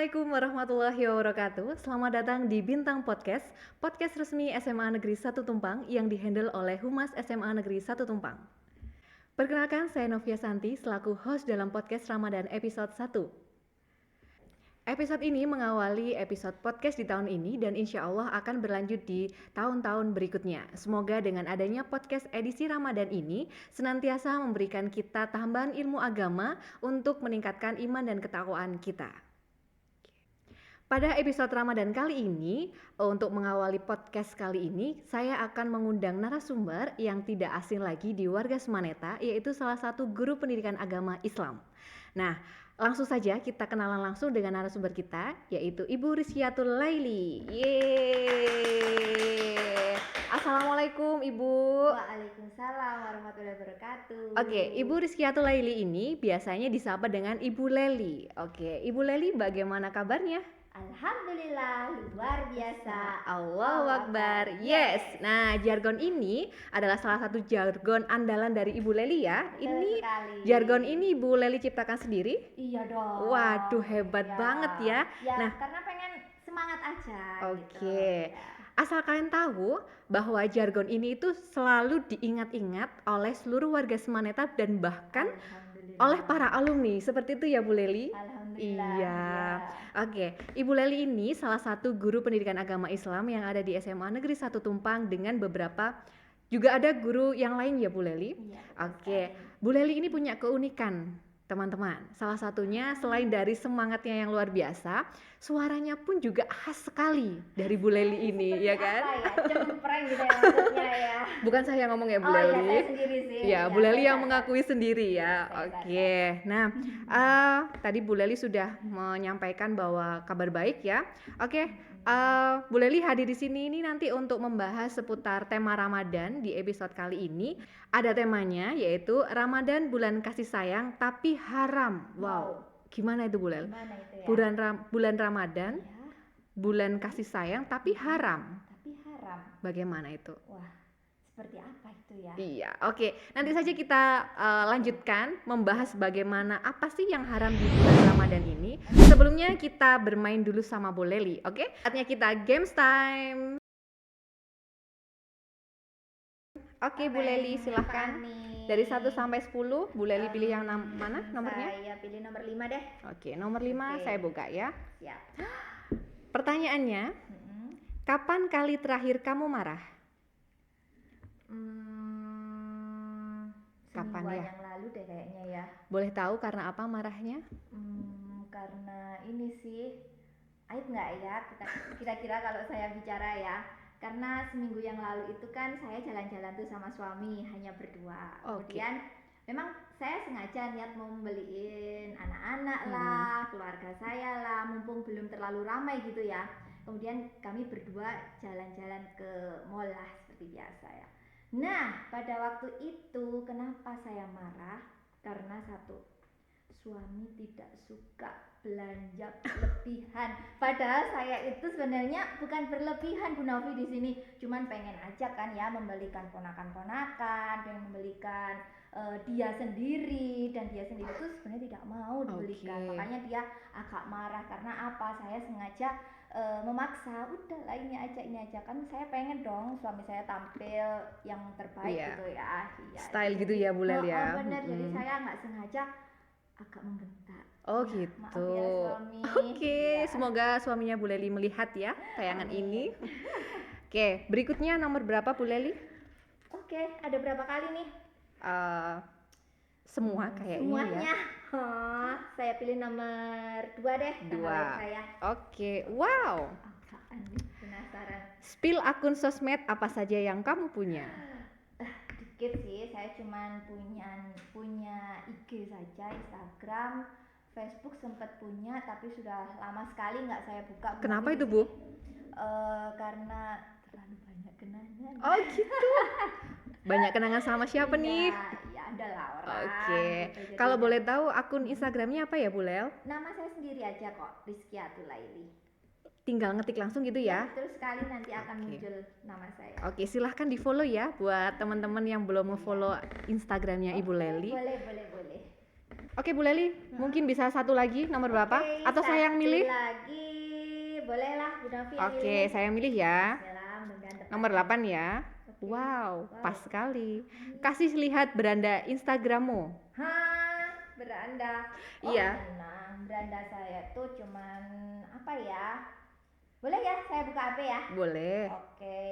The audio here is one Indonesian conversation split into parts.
Assalamualaikum warahmatullahi wabarakatuh. Selamat datang di Bintang Podcast, podcast resmi SMA Negeri 1 Tumpang yang dihandle oleh Humas SMA Negeri 1 Tumpang. Perkenalkan, saya Novia Santi selaku host dalam podcast Ramadan episode 1. Episode ini mengawali episode podcast di tahun ini dan insya Allah akan berlanjut di tahun-tahun berikutnya. Semoga dengan adanya podcast edisi Ramadan ini senantiasa memberikan kita tambahan ilmu agama untuk meningkatkan iman dan ketakwaan kita. Pada episode Ramadan kali ini, untuk mengawali podcast kali ini, saya akan mengundang narasumber yang tidak asing lagi di warga Semaneta, yaitu salah satu guru pendidikan agama Islam. Nah, langsung saja kita kenalan langsung dengan narasumber kita, yaitu Ibu Rizkiatul Laili. Yeay! Assalamualaikum Ibu. Waalaikumsalam warahmatullahi wabarakatuh. Oke, Ibu Rizkiatul Laili ini biasanya disapa dengan Ibu Leli. Oke, Ibu Leli bagaimana kabarnya? Alhamdulillah, luar biasa. Allahu Akbar. Yes. Nah, jargon ini adalah salah satu jargon andalan dari Ibu Leli ya. Betul Ini sekali. jargon ini Ibu Leli ciptakan sendiri? Iya dong. Waduh, hebat banget ya. Ya, Nah, karena pengen semangat aja. Oke. Gitu. Ya. Asal kalian tahu bahwa jargon ini itu selalu diingat-ingat oleh seluruh warga Semaneta dan bahkan Alhamdulillah. oleh para alumni. Seperti itu ya Bu Leli? Alhamdulillah. Iya. Oke, Ibu Leli ini salah satu guru pendidikan agama Islam yang ada di SMA Negeri 1 Tumpang dengan beberapa juga ada guru yang lain ya Bu Leli? Iya, Oke, sekali. Bu Leli ini punya keunikan teman-teman. Salah satunya selain dari semangatnya yang luar biasa, suaranya pun juga khas sekali dari Bu Leli ini, Seperti ya kan? apa ya? Cempreng gitu ya maksudnya ya. Bukan saya ngomong ya Bu Oh iya, Leli. saya sendiri sih. Ya, Bu Leli yang mengakui sendiri ya. Saya Oke. Nah, tadi Bu Leli sudah menyampaikan bahwa kabar baik ya. Oke, Bu Leli hadir di sini ini nanti untuk membahas seputar tema Ramadan di episode kali ini. Ada temanya yaitu Ramadan bulan kasih sayang tapi haram. Wow. Gimana itu Bu Leli? Gimana itu ya? Bulan Ramadan, Ya, bulan kasih sayang tapi haram. tapi haram. Bagaimana itu? Wah, seperti apa itu ya? Iya, oke. Nanti saja kita lanjutkan membahas bagaimana apa sih yang haram di bulan Ramadan ini. Sebelumnya kita bermain dulu sama Bu Leli, oke? Saatnya kita games time. Oke, Bu Leli silahkan. Dari 1 sampai 10, Bu Leli pilih yang mana nomornya? Saya pilih nomor 5 deh. Oke, nomor 5 Oke. saya buka ya. Siap. Pertanyaannya, kapan kali terakhir kamu marah? Kapan Semingguan ya? yang lalu deh kayaknya ya. Boleh tahu karena apa marahnya? Karena ini sih, aib nggak ya kira-kira kalau saya bicara ya. Karena seminggu yang lalu itu kan saya jalan-jalan tuh sama suami hanya berdua. Oke. Kemudian memang saya sengaja niat mau membeliin anak-anak lah, keluarga saya lah, mumpung belum terlalu ramai gitu ya. Kemudian kami berdua jalan-jalan ke mall lah seperti biasa ya. Nah, pada waktu itu kenapa saya marah? Karena satu, suami tidak suka belanja berlebihan. Padahal saya itu sebenarnya bukan berlebihan Bu Novi di sini, cuman pengen aja kan ya membelikan ponakan-ponakan, pengen membelikan dia sendiri, dan dia sendiri tuh sebenarnya tidak mau dibelikan. Oke. Makanya dia agak marah karena apa? Saya sengaja memaksa, udah lah ini aja kan saya pengen dong suami saya tampil yang terbaik Iya. gitu ya. Iya, Style jadi- gitu ya Bu Leli ya. bener, jadi Mm-mm. saya nggak sengaja agak membentak. Oh Ya, gitu. maaf ya suami. Oke, Ya. semoga suaminya Bu Leli melihat ya tayangan ini. Oke, berikutnya nomor berapa Bu Leli? Oke, ada berapa kali nih? Semua kayaknya Semuanya. ya. Oh, saya pilih nomor 2 deh. Dua. tanggal saya. Oke, wow. Apaan nih? Penasaran. Spill akun sosmed apa saja yang kamu punya? Dikit sih, saya cuman punya IG saja, Instagram, Facebook sempat punya, tapi sudah lama sekali nggak saya buka. Kenapa Mungkin itu di Bu? sini, karena terlalu banyak kenangan. Oh gitu. Banyak kenangan sama siapa nih? Ya ada lah orang. Oke. gitu. Jadi Kalau ya, boleh tahu akun Instagramnya apa ya Bu Lel? nama saya sendiri aja kok, Rizkiatul Laili. Tinggal ngetik langsung gitu ya. Betul sekali, nanti akan Oke. muncul nama saya. Oke, silahkan di follow ya buat teman-teman yang belum nge-follow Instagramnya Ibu Oke, Leli. Boleh. Oke Bu Leli, mungkin bisa satu lagi nomor berapa? Oke, Atau saya yang milih? lagi. Bolehlah Bu Novi yang Oke, milih. saya yang milih ya. Bismillah, mudah-mudahan tepat. Nomor 8 ya. Oke. Wow, pas sekali. Amin. Kasih lihat beranda Instagrammu. Hah, beranda. Oh, Iya. tenang. Beranda saya tuh cuman apa ya? Boleh ya saya buka HP ya? Boleh. Oke.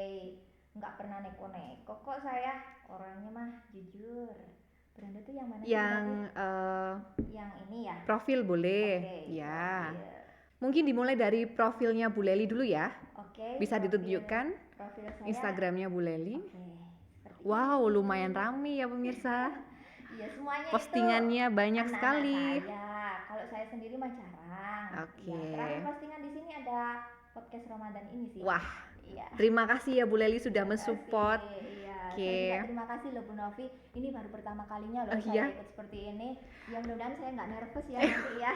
Nggak pernah neko-neko kok saya. Orangnya mah jujur. Beranda tuh yang mana sih? Yang Yang ini ya? profil boleh. Oke, Ya. profil. Mungkin dimulai dari profilnya Bu Leli dulu ya. Oke. Bisa ditunjukkan Profil saya. Instagramnya Bu Leli. Oke. Seperti Wow, ini. lumayan rame ya pemirsa. Iya, semuanya Postingannya itu banyak anak-anak sekali. saya. Kalau saya sendiri mah jarang. Oke. Ya, terakhir postingan di sini ada podcast Ramadan ini sih. Wah, iya. terima kasih ya Bu Leli sudah Terima mensupport. kasih. Iya. Oke. Saya juga terima kasih loh Bu Novi. Ini baru pertama kalinya loh saya iya? ikut seperti ini. Ya mudah-mudahan saya nggak nervous ya nanti ya.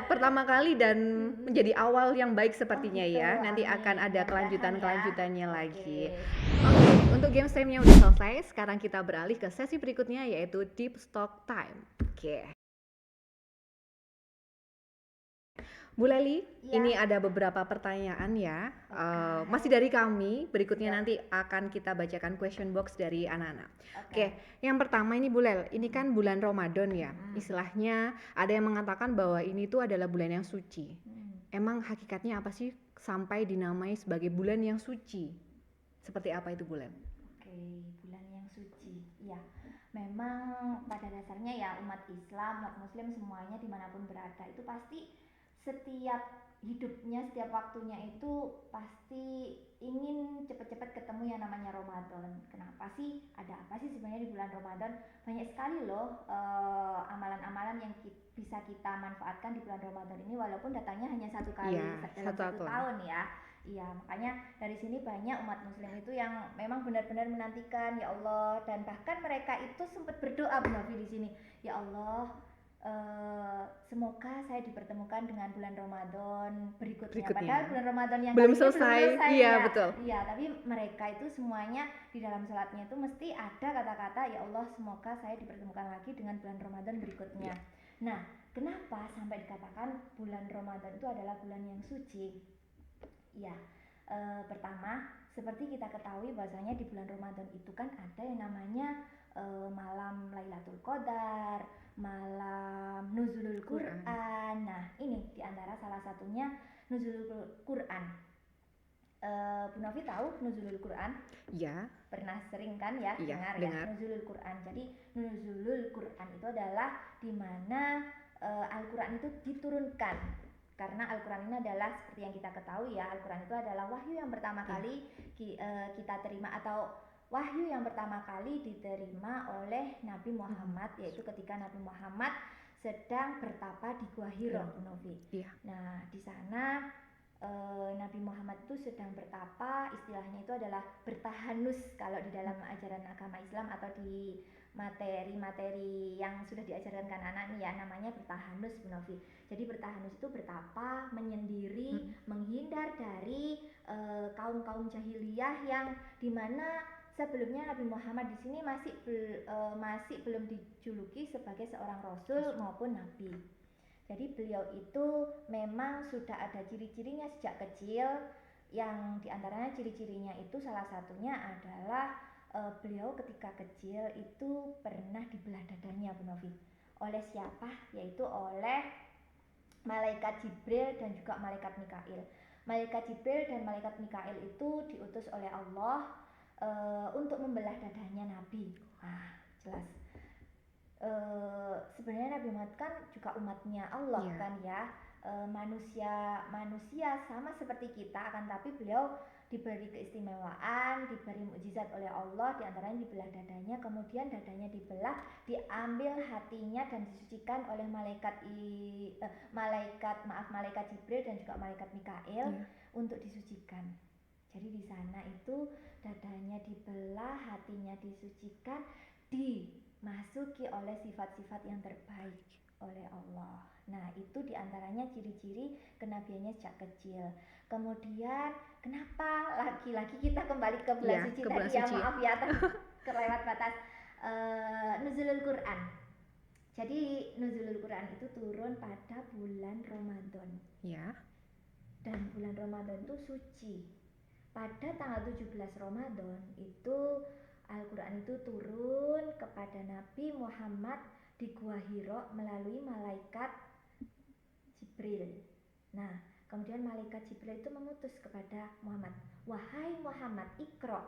Pertama kali dan menjadi awal yang baik sepertinya gitu, ya. Nanti amin. akan ada Mudah-mudahan kelanjutan-kelanjutannya ya. lagi. Oke. Oke, untuk game time-nya udah selesai. Sekarang kita beralih ke sesi berikutnya yaitu Deep Stock Time. Oke. Bu Leli, Iya. ini ada beberapa pertanyaan ya. Masih dari kami. Berikutnya Iya. nanti akan kita bacakan question box dari anak-anak. Oke. Oke, yang pertama ini Bu Lel, ini kan bulan Ramadan ya. Istilahnya ada yang mengatakan bahwa ini tuh adalah bulan yang suci. Emang hakikatnya apa sih sampai dinamai sebagai bulan yang suci? Seperti apa itu Bu Lel? Oke, bulan yang suci. Iya, memang pada dasarnya ya umat Islam, umat Muslim semuanya dimanapun berada itu pasti setiap hidupnya, setiap waktunya itu pasti ingin cepat-cepat ketemu yang namanya Ramadan. Kenapa sih? Ada apa sih sebenarnya di bulan Ramadan? Banyak sekali loh amalan-amalan yang bisa kita manfaatkan di bulan Ramadan ini, walaupun datangnya hanya satu kali dalam satu tahun ya. Iya, makanya dari sini banyak umat Muslim itu yang memang benar-benar menantikan ya Allah, dan bahkan mereka itu sempat berdoa Bu Novi di sini, ya Allah, semoga saya dipertemukan dengan bulan Ramadan berikutnya. Padahal bulan Ramadan yang belum kali ini selesai. belum selesai Iya, ya. betul. Iya, tapi mereka itu semuanya di dalam sholatnya itu mesti ada kata-kata ya Allah, semoga saya dipertemukan lagi dengan bulan Ramadan berikutnya. Nah, kenapa sampai dikatakan bulan Ramadan itu adalah bulan yang suci? Ya, pertama seperti kita ketahui bahwasanya di bulan Ramadan itu kan ada yang namanya malam Lailatul Qadar, malam Nuzulul Quran. Nah, ini diantara salah satunya Nuzulul Quran. Bu Novi tahu Nuzulul Quran? Iya. Pernah sering kan ya dengar ya Nuzulul Quran. Jadi Nuzulul Quran itu adalah di mana Al-Quran itu diturunkan. Karena Al-Quran ini adalah seperti yang kita ketahui ya, Al-Quran itu adalah wahyu yang pertama kali kita terima, atau wahyu yang pertama kali diterima oleh Nabi Muhammad, yaitu ketika Nabi Muhammad sedang bertapa di Gua Hira, Bu Novi. Nah, di sana Nabi Muhammad itu sedang bertapa, istilahnya itu adalah bertahanus kalau di dalam ajaran agama Islam atau di materi-materi yang sudah diajarkan kan anak nih ya, namanya bertahanus Bu Novi. Jadi bertahanus itu bertapa, menyendiri, menghindar dari kaum-kaum jahiliyah yang dimana sebelumnya Nabi Muhammad di sini masih belum dijuluki sebagai seorang rasul maupun nabi. Jadi beliau itu memang sudah ada ciri-cirinya sejak kecil, yang diantaranya ciri-cirinya itu salah satunya adalah beliau ketika kecil itu pernah dibelah dadanya Bu Novi. Oleh siapa? Yaitu oleh malaikat Jibril dan juga malaikat Mikail. Malaikat Jibril dan malaikat Mikail itu diutus oleh Allah untuk membelah dadanya Nabi. Jelas. Sebenarnya Nabi Muhammad kan juga umatnya Allah kan ya. Manusia sama seperti kita, akan tapi beliau diberi keistimewaan, diberi mukjizat oleh Allah, diantaranya dibelah dadanya, kemudian dadanya dibelah, diambil hatinya dan disucikan oleh malaikat Jibril dan juga malaikat Mikail untuk disucikan. Jadi di sana itu dadanya dibelah, hatinya disucikan, dimasuki oleh sifat-sifat yang terbaik oleh Allah. Nah, itu diantaranya ciri-ciri kenabiannya sejak kecil. Kemudian kenapa lagi-lagi kita kembali ke bulan suci tadi ya, maaf ya kelewat batas. Nuzulul Quran. Jadi nuzulul Quran itu turun pada bulan Ramadan. Ya. Dan bulan Ramadan itu suci. Pada tanggal 17 Ramadan itu Al-Quran itu turun kepada Nabi Muhammad di Gua Hira melalui malaikat Jibril. Nah, kemudian malaikat Jibril itu mengutus kepada Muhammad, wahai Muhammad, Iqra.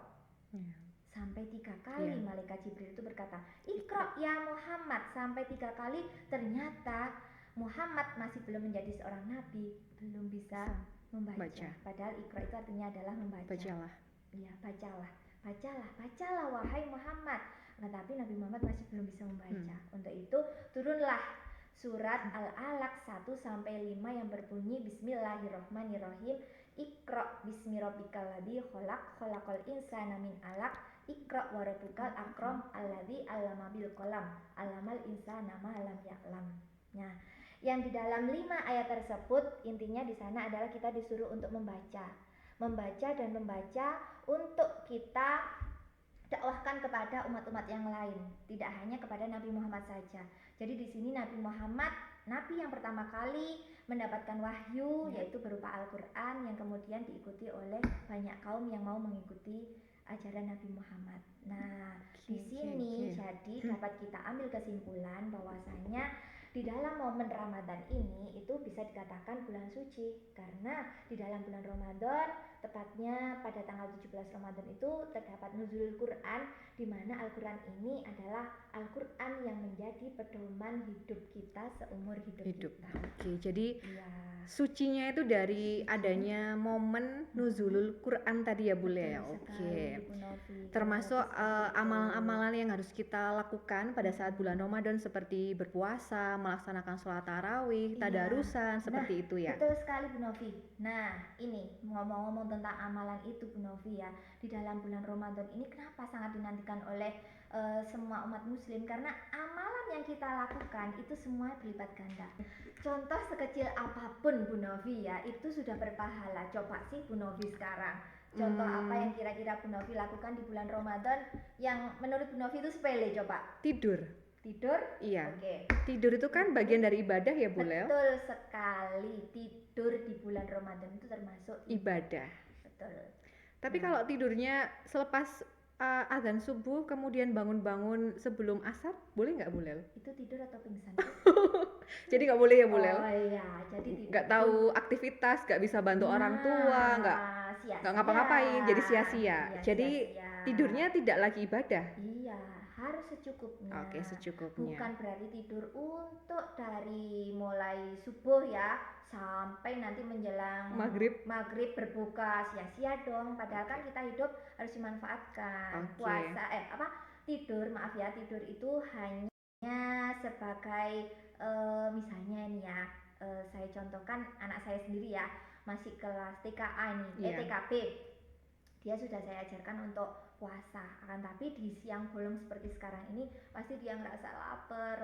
Ya. Sampai 3 kali Ya. malaikat Jibril itu berkata, Iqra ya Muhammad. Sampai 3 kali. Ternyata Muhammad masih belum menjadi seorang nabi, belum bisa membaca. Padahal Iqra itu artinya adalah membaca. Bacalah. Iya, bacalah wahai Muhammad. Tetapi Nabi Muhammad masih belum bisa membaca. Untuk itu turunlah surat Al-Alaq 1 sampai 5 yang berbunyi Bismillahirrahmanirrahim. Iqra bismi rabbikal ladzi khalaq, khalaqal insana min 'alaq. Iqra wa rabbukal akram alladzi 'allama bil qalam, 'allamal insana ma lam ya'lam. Nah, yang di dalam 5 ayat tersebut intinya di sana adalah kita disuruh untuk membaca dan membaca untuk kita dakwahkan kepada umat-umat yang lain, tidak hanya kepada Nabi Muhammad saja. Jadi di sini Nabi Muhammad, nabi yang pertama kali mendapatkan wahyu yaitu berupa Al-Qur'an yang kemudian diikuti oleh banyak kaum yang mau mengikuti ajaran Nabi Muhammad. Nah, di sini jadi dapat kita ambil kesimpulan bahwasanya di dalam momen Ramadan ini itu bisa dikatakan bulan suci, karena di dalam bulan Ramadan, tepatnya pada tanggal 17 Ramadan itu terdapat nuzulul Quran, di mana Al-Quran ini adalah Al-Quran yang menjadi pedoman hidup kita seumur hidup kita. Oke, jadi sucinya itu dari adanya momen nuzulul Quran tadi ya Bule ya. Oke. Termasuk amalan-amalan yang harus kita lakukan pada saat bulan Ramadan seperti berpuasa, melaksanakan sholat tarawih, tadarusan, seperti itu ya. Betul sekali Bu Novi. Nah, ini ngomong-ngomong tentang amalan itu Bu Novi ya, di dalam bulan Ramadan ini kenapa sangat dinantikan oleh semua umat muslim, karena amalan yang kita lakukan itu semua berlipat ganda. Contoh sekecil apapun Bu Novi ya, itu sudah berpahala. Coba sih Bu Novi sekarang, contoh apa yang kira-kira Bu Novi lakukan di bulan Ramadan yang menurut Bu Novi itu sepele? Coba. Tidur? Iya. Oke. Tidur itu kan bagian dari ibadah ya Bu Lel? Betul sekali, tidur di bulan Ramadan itu termasuk ibadah. Betul. Tapi kalau tidurnya selepas azan subuh kemudian bangun-bangun sebelum asar, boleh nggak Bu Lel? Itu tidur atau pingsan? Jadi nggak boleh ya Bu Lel? Oh iya, jadi nggak tahu aktivitas, nggak bisa bantu orang tua, nggak ngapa-ngapain, jadi sia-sia. Jadi tidurnya tidak lagi ibadah. Iya, harus secukupnya. Oke, secukupnya. Bukan berarti tidur untuk dari mulai subuh ya sampai nanti menjelang maghrib berbuka, sia-sia dong. Padahal kan kita hidup harus dimanfaatkan. Tidur itu hanya sebagai misalnya nih ya, saya contohkan anak saya sendiri ya, masih kelas TKA nih, TKP. Dia sudah saya ajarkan untuk puasa, akan tapi di siang bolong seperti sekarang ini pasti dia ngerasa lapar.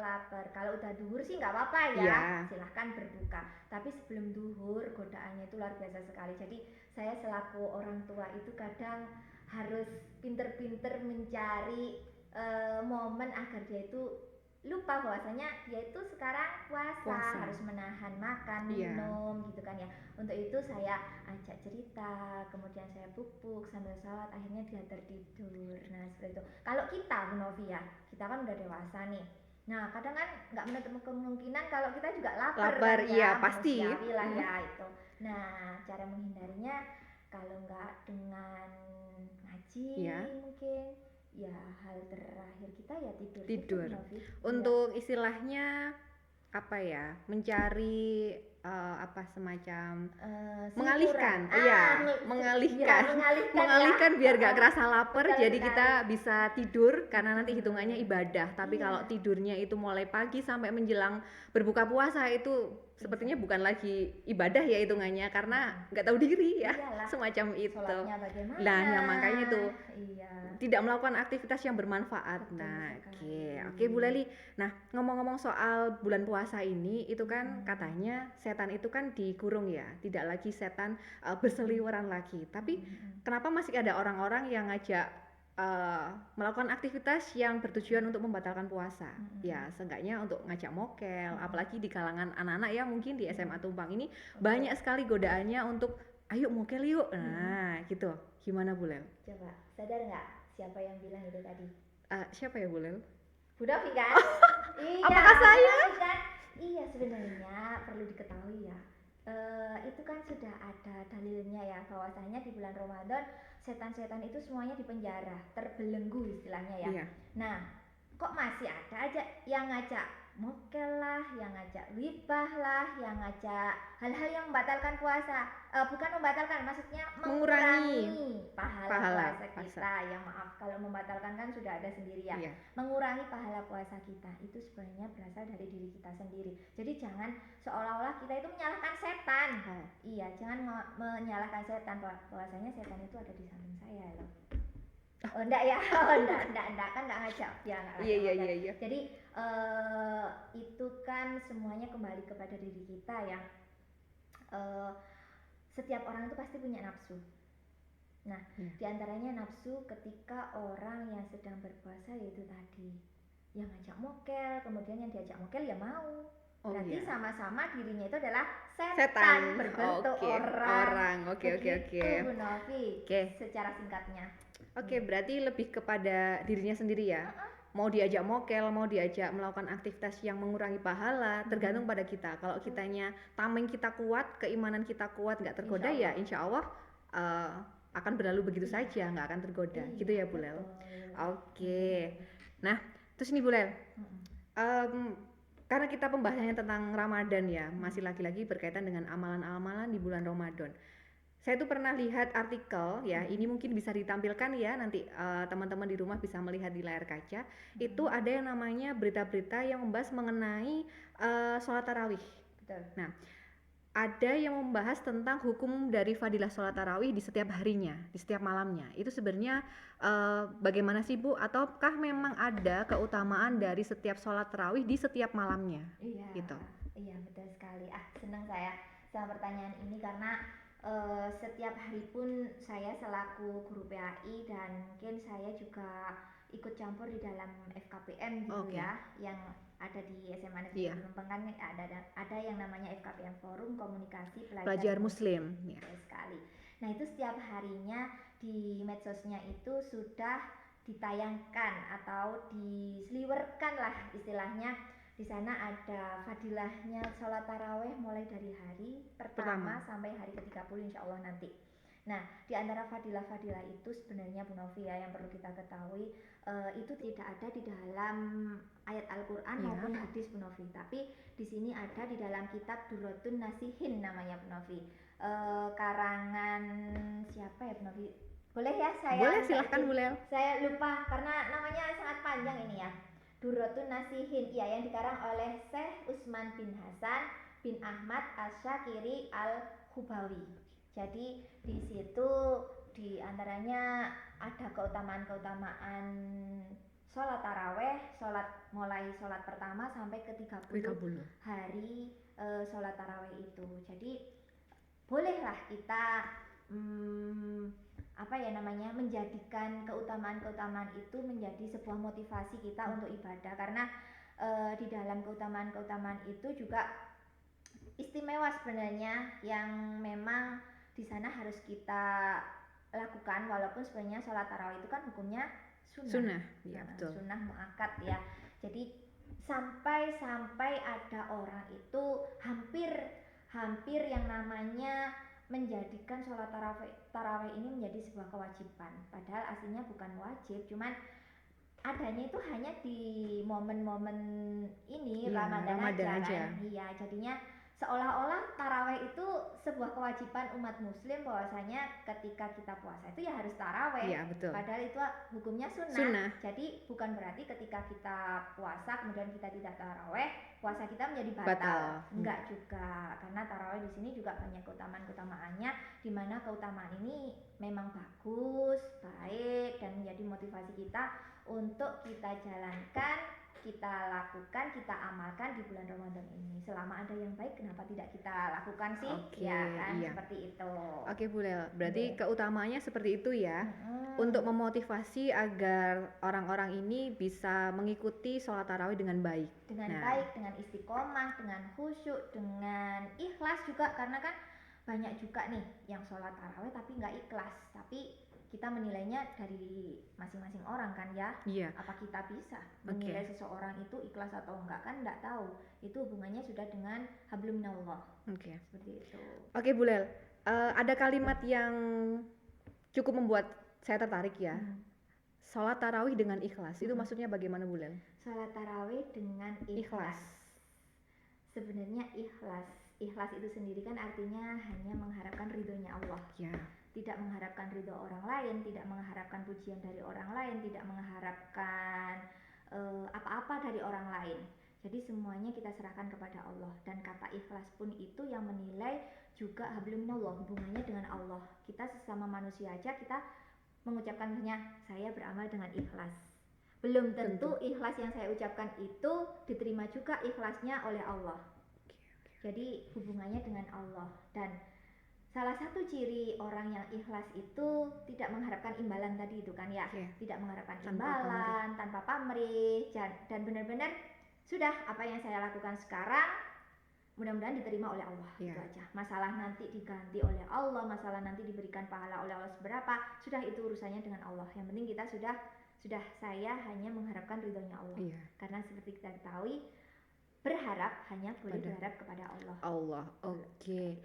Kalau udah duhur sih nggak apa-apa ya, silahkan berbuka. Tapi sebelum duhur godaannya itu luar biasa sekali. Jadi saya selaku orang tua itu kadang harus pinter-pinter mencari momen agar dia itu lupa bahwasanya dia itu sekarang puasa. Harus menahan makan, minum gitu kan ya. Untuk itu saya ajak cerita, kemudian saya pupuk sambil sholat, akhirnya dia tertidur. Nah seperti itu. Kalau kita Bu Novi ya, kita kan udah dewasa nih. Nah kadang kan nggak menutup kemungkinan kalau kita juga lapar kan, iya pasti lah ya itu. Nah cara menghindarinya kalau nggak dengan ngaji mungkin ya hal terakhir kita ya tidur. Untuk istilahnya apa ya, mencari semacam mengalihkan biar gak kerasa lapar. Jadi kita bisa tidur karena nanti hitungannya ibadah. Tapi kalau tidurnya itu mulai pagi sampai menjelang berbuka puasa itu sepertinya bukan lagi ibadah ya hitungannya, karena nggak tahu diri ya. Iyalah, semacam itu. Nah ya makanya itu tidak melakukan aktivitas yang bermanfaat. Nah oke Bu Leli. Nah ngomong-ngomong soal bulan puasa ini, itu kan katanya setan itu kan dikurung ya, tidak lagi setan berseliweran lagi. Tapi kenapa masih ada orang-orang yang ngajak melakukan aktivitas yang bertujuan untuk membatalkan puasa. Ya, seenggaknya untuk ngajak mokel, apalagi di kalangan anak-anak ya, mungkin di SMA Tumpang ini banyak sekali godaannya untuk ayo mokel yuk. Nah, gitu. Gimana Bu Lel? Coba, sadar nggak siapa yang bilang itu tadi? Siapa ya Bu Lel? Bu Novi kan? Iya. Apakah saya? Bu Novi kan? Iya, sebenarnya perlu diketahui ya. Itu kan sudah ada dalilnya ya, bahwasanya di bulan Ramadan setan-setan itu semuanya dipenjara, terbelenggu istilahnya ya. Iya. Nah, kok masih ada aja yang ngajak mokel lah, yang ngajak wibah lah, yang ngajak hal-hal yang membatalkan puasa. Bukan membatalkan, maksudnya mengurangi pahala puasa kita. Yang maaf, kalau membatalkan kan sudah ada sendiri ya. Iya. Mengurangi pahala puasa kita itu sebenarnya berasal dari diri kita sendiri. Jadi jangan seolah-olah kita itu menyalahkan setan. Iya, jangan menyalahkan setan. Bahwasanya setan itu ada di samping saya loh. Oh enggak ya, enggak kan enggak ngajak ya, enggak ngajak. Iya. Jadi itu kan semuanya kembali kepada diri kita ya. Setiap orang itu pasti punya nafsu. Nah, diantaranya nafsu ketika orang yang sedang berpuasa yaitu tadi yang ngajak mokel, kemudian yang diajak mokel ya mau. Berarti sama-sama dirinya itu adalah setan berbentuk orang. Oke. Bu Novi, secara singkatnya. Oke, berarti lebih kepada dirinya sendiri ya. Mau diajak mokel, mau diajak melakukan aktivitas yang mengurangi pahala, tergantung pada kita. Kalau kitanya tameng kita kuat, keimanan kita kuat, nggak tergoda ya insya Allah akan berlalu begitu saja, nggak akan tergoda. Gitu ya Bu Lel? Oke. Nah, terus nih Bu Lel, karena kita pembahasannya tentang Ramadan ya, masih lagi-lagi berkaitan dengan amalan-amalan di bulan Ramadan. Saya tuh pernah lihat artikel ya, ini mungkin bisa ditampilkan ya nanti teman-teman di rumah bisa melihat di layar kaca. Itu ada yang namanya berita-berita yang membahas mengenai sholat tarawih. Betul. Nah, ada yang membahas tentang hukum dari fadilah sholat tarawih di setiap harinya, di setiap malamnya. Itu sebenarnya bagaimana sih Bu? Ataukah memang ada keutamaan dari setiap sholat tarawih di setiap malamnya? Iya. Gitu. Iya betul sekali. Senang saya sama pertanyaan ini karena setiap hari pun saya selaku guru PAI dan mungkin saya juga ikut campur di dalam FKPM gitu ya, yang ada di SMA Negeri Tumpang kan ada yang namanya FKPM Forum Komunikasi Pelajar Muslim. Ya. Sekali. Nah itu setiap harinya di medsosnya itu sudah ditayangkan atau diseliwerkan lah istilahnya. Di sana ada fadilahnya sholat taraweh mulai dari hari pertama sampai hari ke-30 insya Allah nanti. Nah, di antara fadilah-fadilah itu sebenarnya Bu Novi ya, yang perlu kita ketahui itu tidak ada di dalam ayat Al-Quran maupun hadis Bu Novi, tapi di sini ada di dalam kitab Durratun Nasihin namanya Bu Novi. Karangan siapa ya Bu Novi? Boleh ya saya? Boleh, silahkan Bu Lel. Saya lupa karena namanya sangat panjang ini ya. Durratun Nasihin, ya, yang dikarang oleh Syekh Utsman bin Hasan bin Ahmad Asy-Syakiri Al-Hubawi. Jadi di situ di antaranya ada keutamaan-keutamaan sholat taraweh, mulai sholat pertama sampai ke 30 hari sholat taraweh itu. Jadi bolehlah kita menjadikan keutamaan-keutamaan itu menjadi sebuah motivasi kita untuk ibadah, karena di dalam keutamaan-keutamaan itu juga istimewa sebenarnya yang memang di sana harus kita lakukan, walaupun sebenarnya sholat tarawih itu kan hukumnya sunnah. Ya, betul. Sunnah muakkad ya. Jadi sampai ada orang itu hampir yang namanya menjadikan sholat tarawih ini menjadi sebuah kewajiban, padahal aslinya bukan wajib, cuman adanya itu hanya di momen-momen ini Ramadan aja. Iya, jadinya seolah-olah taraweh itu sebuah kewajiban umat muslim, bahwasanya ketika kita puasa itu ya harus taraweh. Iya, betul. Padahal itu hukumnya sunnah. Jadi bukan berarti ketika kita puasa kemudian kita tidak taraweh, puasa kita menjadi batal. Enggak juga, karena taraweh di sini juga banyak keutamaannya, di mana keutamaan ini memang bagus, baik, dan menjadi motivasi kita untuk kita jalankan kita lakukan, kita amalkan di bulan Ramadan ini. Selama ada yang baik, kenapa tidak kita lakukan sih? Oke, Ya kan, iya. seperti itu. Oke Bu Lel, berarti Oke. keutamanya seperti itu ya. Untuk memotivasi agar orang-orang ini bisa mengikuti sholat tarawih dengan baik. Dengan Nah. baik, dengan istiqomah, dengan khusyuk, dengan ikhlas juga, karena kan banyak juga nih yang sholat tarawih tapi nggak ikhlas. Tapi kita menilainya dari masing-masing orang kan ya. Iya. Apa kita bisa menilai seseorang itu ikhlas atau enggak, kan nggak tahu. Itu hubungannya sudah dengan hablum minallah. Oke. Seperti itu. Oke Bu Lel, ada kalimat yang cukup membuat saya tertarik ya. Sholat tarawih dengan ikhlas, itu maksudnya bagaimana Bu Lel? Sholat tarawih dengan ikhlas. Sebenarnya ikhlas itu sendiri kan artinya hanya mengharapkan ridhonya Allah. Ya. Tidak mengharapkan ridho orang lain, tidak mengharapkan pujian dari orang lain, tidak mengharapkan apa-apa dari orang lain. Jadi semuanya kita serahkan kepada Allah. Dan kata ikhlas pun itu yang menilai juga hablum minallah, hubungannya dengan Allah. Kita sesama manusia aja kita mengucapkan saya beramal dengan ikhlas. Belum tentu ikhlas yang saya ucapkan itu diterima juga ikhlasnya oleh Allah. Jadi hubungannya dengan Allah. Dan salah satu ciri orang yang ikhlas itu tidak mengharapkan imbalan tadi itu kan ya. Tidak mengharapkan imbalan, tanpa pamrih, dan benar-benar sudah apa yang saya lakukan sekarang mudah-mudahan diterima oleh Allah. Itu aja. Masalah nanti diganti oleh Allah, masalah nanti diberikan pahala oleh Allah seberapa, sudah itu urusannya dengan Allah. Yang penting kita sudah saya hanya mengharapkan ridhonya Allah. Karena seperti kita ketahui, berharap hanya boleh berharap kepada Allah. Oke.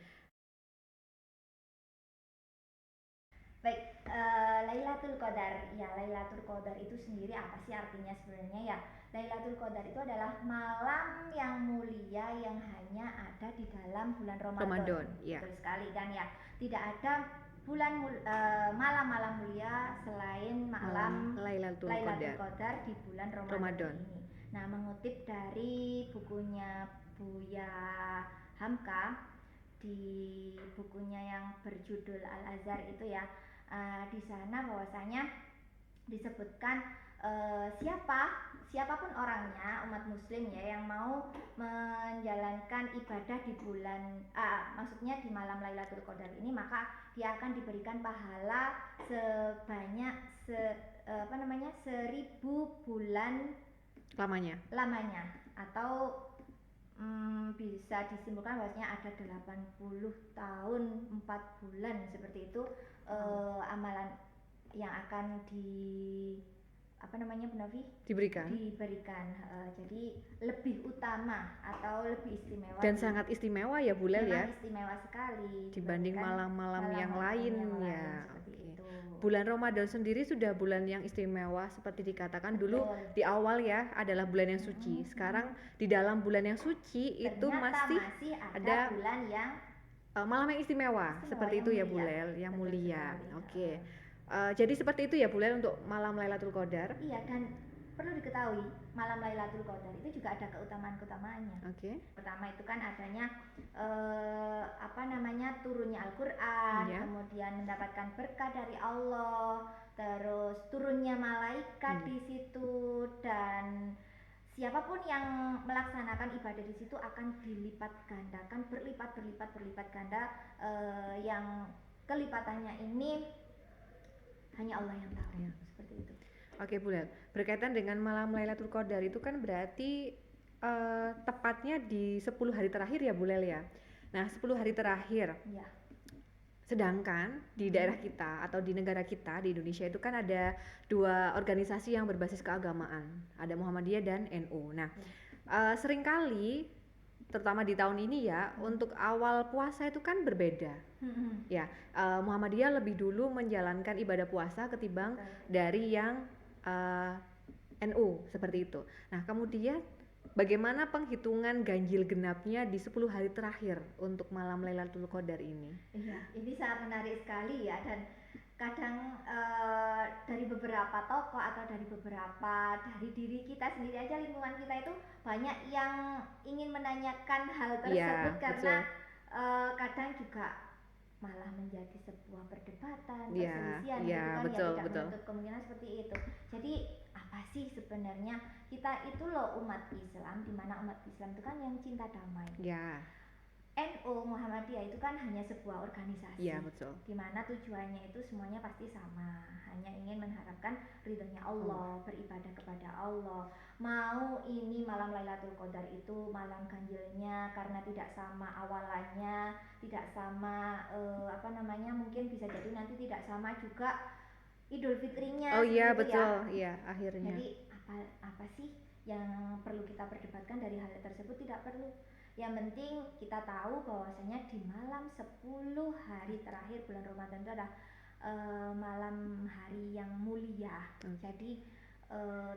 Baik, Lailatul Qadar. Ya, Lailatul Qadar itu sendiri apa sih artinya sebenarnya ya? Lailatul Qadar itu adalah malam yang mulia yang hanya ada di dalam bulan Ramadan. Betul sekali kan ya. Tidak ada malam-malam mulia selain malam Lailatul Qadar di bulan Ramadan ini. Nah, mengutip dari bukunya Buya Hamka, di bukunya yang berjudul Al-Azhar itu ya, di sana bahwasanya disebutkan siapapun orangnya, umat muslim ya, yang mau menjalankan ibadah di bulan maksudnya di malam Lailatul Qadar ini, maka dia akan diberikan pahala sebanyak 1000 bulan lamanya, atau bisa disimpulkan bahwasanya ada 80 tahun 4 bulan seperti itu amalan yang akan diberikan. Jadi lebih utama atau lebih istimewa dan sangat istimewa ya Bu Lel ya. Istimewa sekali dibanding malam-malam yang lain ya. Itu. Bulan Ramadan sendiri sudah bulan yang istimewa seperti dikatakan dulu di awal ya, adalah bulan yang suci. Sekarang di dalam bulan yang suci itu masih ada bulan yang malam yang istimewa seperti itu ya Bu Lel, yang mulia. Oke. Jadi seperti itu ya Bu Lel untuk malam Lailatul Qadar. Iya, dan perlu diketahui malam Lailatul Qadar itu juga ada keutamaan-keutamaannya. Pertama itu kan adanya turunnya Al-Qur'an, kemudian mendapatkan berkah dari Allah, terus turunnya malaikat di situ, dan siapapun yang melaksanakan ibadah di situ akan dilipat gandakan, berlipat ganda, yang kelipatannya ini hanya Allah yang tahu. Seperti itu. Oke Bu Lel, berkaitan dengan malam Lailatul Qadar itu kan berarti tepatnya di 10 hari terakhir ya Bu Lel ya. Nah 10 hari terakhir. Sedangkan di daerah kita atau di negara kita di Indonesia itu kan ada 2 organisasi yang berbasis keagamaan, ada Muhammadiyah dan NU. Nah seringkali terutama di tahun ini ya, untuk awal puasa itu kan berbeda. Ya, Muhammadiyah lebih dulu menjalankan ibadah puasa ketimbang dari yang NU seperti itu. Nah, kemudian bagaimana penghitungan ganjil genapnya di 10 hari terakhir untuk malam Lailatul Qadar ini? Iya, ini sangat menarik sekali ya, dan kadang dari beberapa tokoh atau dari diri kita sendiri aja, lingkungan kita itu banyak yang ingin menanyakan hal tersebut karena kadang juga malah menjadi sebuah perdebatan, perselisihan gitu kan, betul. Tidak menutup kemungkinan seperti itu. Jadi apa apa sih sebenarnya kita itu loh umat Islam, di mana umat Islam itu kan yang cinta damai. Ya, NU Muhammadiyah itu kan hanya sebuah organisasi, iya betul. di mana tujuannya itu semuanya pasti sama, hanya ingin mengharapkan ridhonya Allah, beribadah kepada Allah. Mau ini malam Lailatul Qadar itu malam ganjilnya karena tidak sama awalannya, tidak sama mungkin bisa jadi nanti tidak sama juga Idul Fitrinya Oh iya seperti itu ya. betul, iya akhirnya. Jadi apa sih yang perlu kita perdebatkan dari hal tersebut? Tidak perlu. Yang penting kita tahu bahwasanya di malam 10 hari terakhir bulan Ramadan itu adalah malam hari yang mulia. Jadi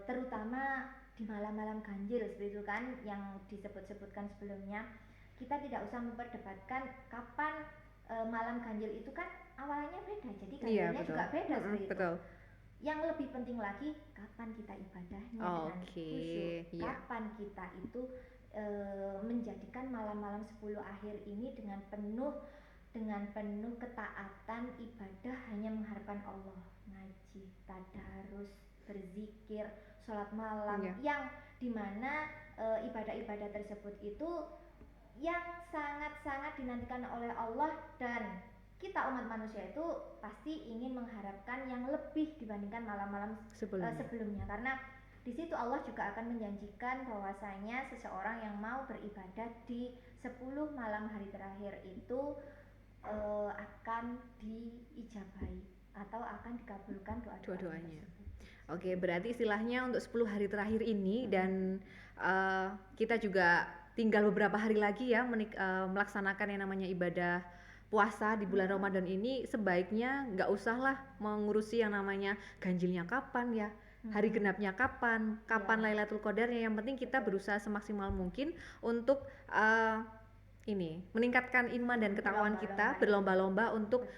terutama di malam-malam ganjil seperti itu kan yang disebut-sebutkan sebelumnya, kita tidak usah memperdebatkan kapan malam ganjil itu kan awalnya beda. Jadi ganjilnya juga beda seperti itu. Betul. Yang lebih penting lagi kapan kita ibadahnya dengan khusyuk, kapan kita itu menjadikan malam-malam 10 akhir ini dengan penuh ketaatan ibadah hanya mengharapkan Allah, ngaji, tadarus, berzikir, sholat malam, yang dimana ibadah-ibadah tersebut itu yang sangat-sangat dinantikan oleh Allah, dan kita umat manusia itu pasti ingin mengharapkan yang lebih dibandingkan malam-malam sebelumnya, karena di situ Allah juga akan menjanjikan bahwasanya seseorang yang mau beribadah di 10 malam hari terakhir itu akan diijabahi atau akan dikabulkan doa-doanya. Oke, berarti istilahnya untuk 10 hari terakhir ini dan kita juga tinggal beberapa hari lagi ya melaksanakan yang namanya ibadah puasa di bulan Ramadan ini, sebaiknya nggak usah lah mengurusi yang namanya ganjilnya kapan ya, hari genapnya kapan Lailatul Qadarnya. Yang penting kita berusaha semaksimal mungkin untuk meningkatkan iman dan ketakwaan kita, berlomba-lomba untuk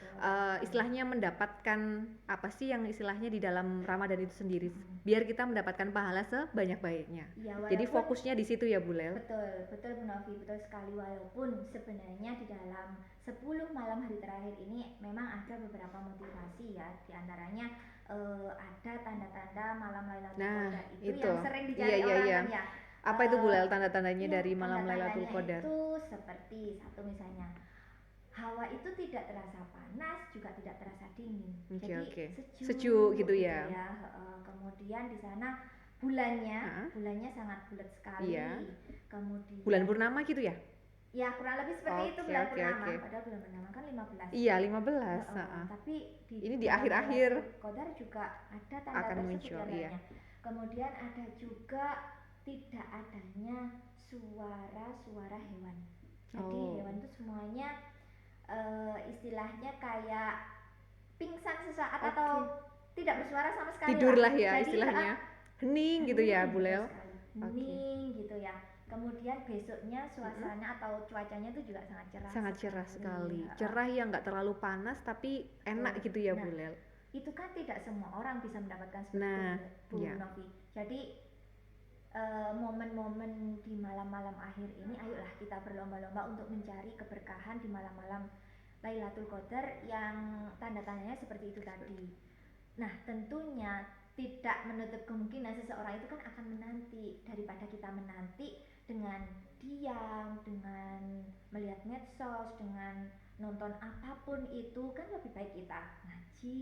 istilahnya mendapatkan apa sih yang istilahnya di dalam Ramadan itu sendiri, biar kita mendapatkan pahala sebanyak-banyaknya. Ya, jadi fokusnya di situ ya Bu Lel. Betul Bu Novi, betul sekali. Walaupun sebenarnya di dalam 10 malam hari terakhir ini memang ada beberapa motivasi ya, diantaranya ada tanda-tanda malam Lailatul Qadar itu yang sering dicari orang kan ya. Apa itu Bu Lel tanda-tandanya dari malam Lailatul Qadar? Itu seperti satu misalnya hawa itu tidak terasa panas juga tidak terasa dingin, jadi sejuk gitu ya. Kemudian di sana bulannya sangat bulat sekali. Kemudian bulan purnama gitu ya? Ya kurang lebih seperti itu bulan purnama. Padahal bulan purnama kan 15. Iya 15. Tapi ini di akhir-akhir Qadar juga ada tanda akan tersebut muncul. Iya. Kemudian ada juga tidak adanya suara hewan. Jadi hewan itu semuanya istilahnya kayak pingsan sesaat atau tidak bersuara sama sekali. Tidurlah ya. Jadi, istilahnya hening gitu ya Bu Lel. Hening gitu ya. Kemudian besoknya suasana atau cuacanya itu juga sangat cerah sekali. Cerah yang nggak terlalu panas tapi enak gitu ya Bu Lel. Itu kan tidak semua orang bisa mendapatkan seperti itu Bu Novi. Jadi momen-momen di malam-malam akhir ini, ayolah kita berlomba-lomba untuk mencari keberkahan di malam-malam Lailatul Qadar yang tanda-tandanya seperti itu tadi. Nah, tentunya tidak menutup kemungkinan seseorang itu kan akan menanti, daripada kita menanti dengan diam, dengan melihat medsos, dengan nonton apapun itu, kan lebih baik kita ngaji.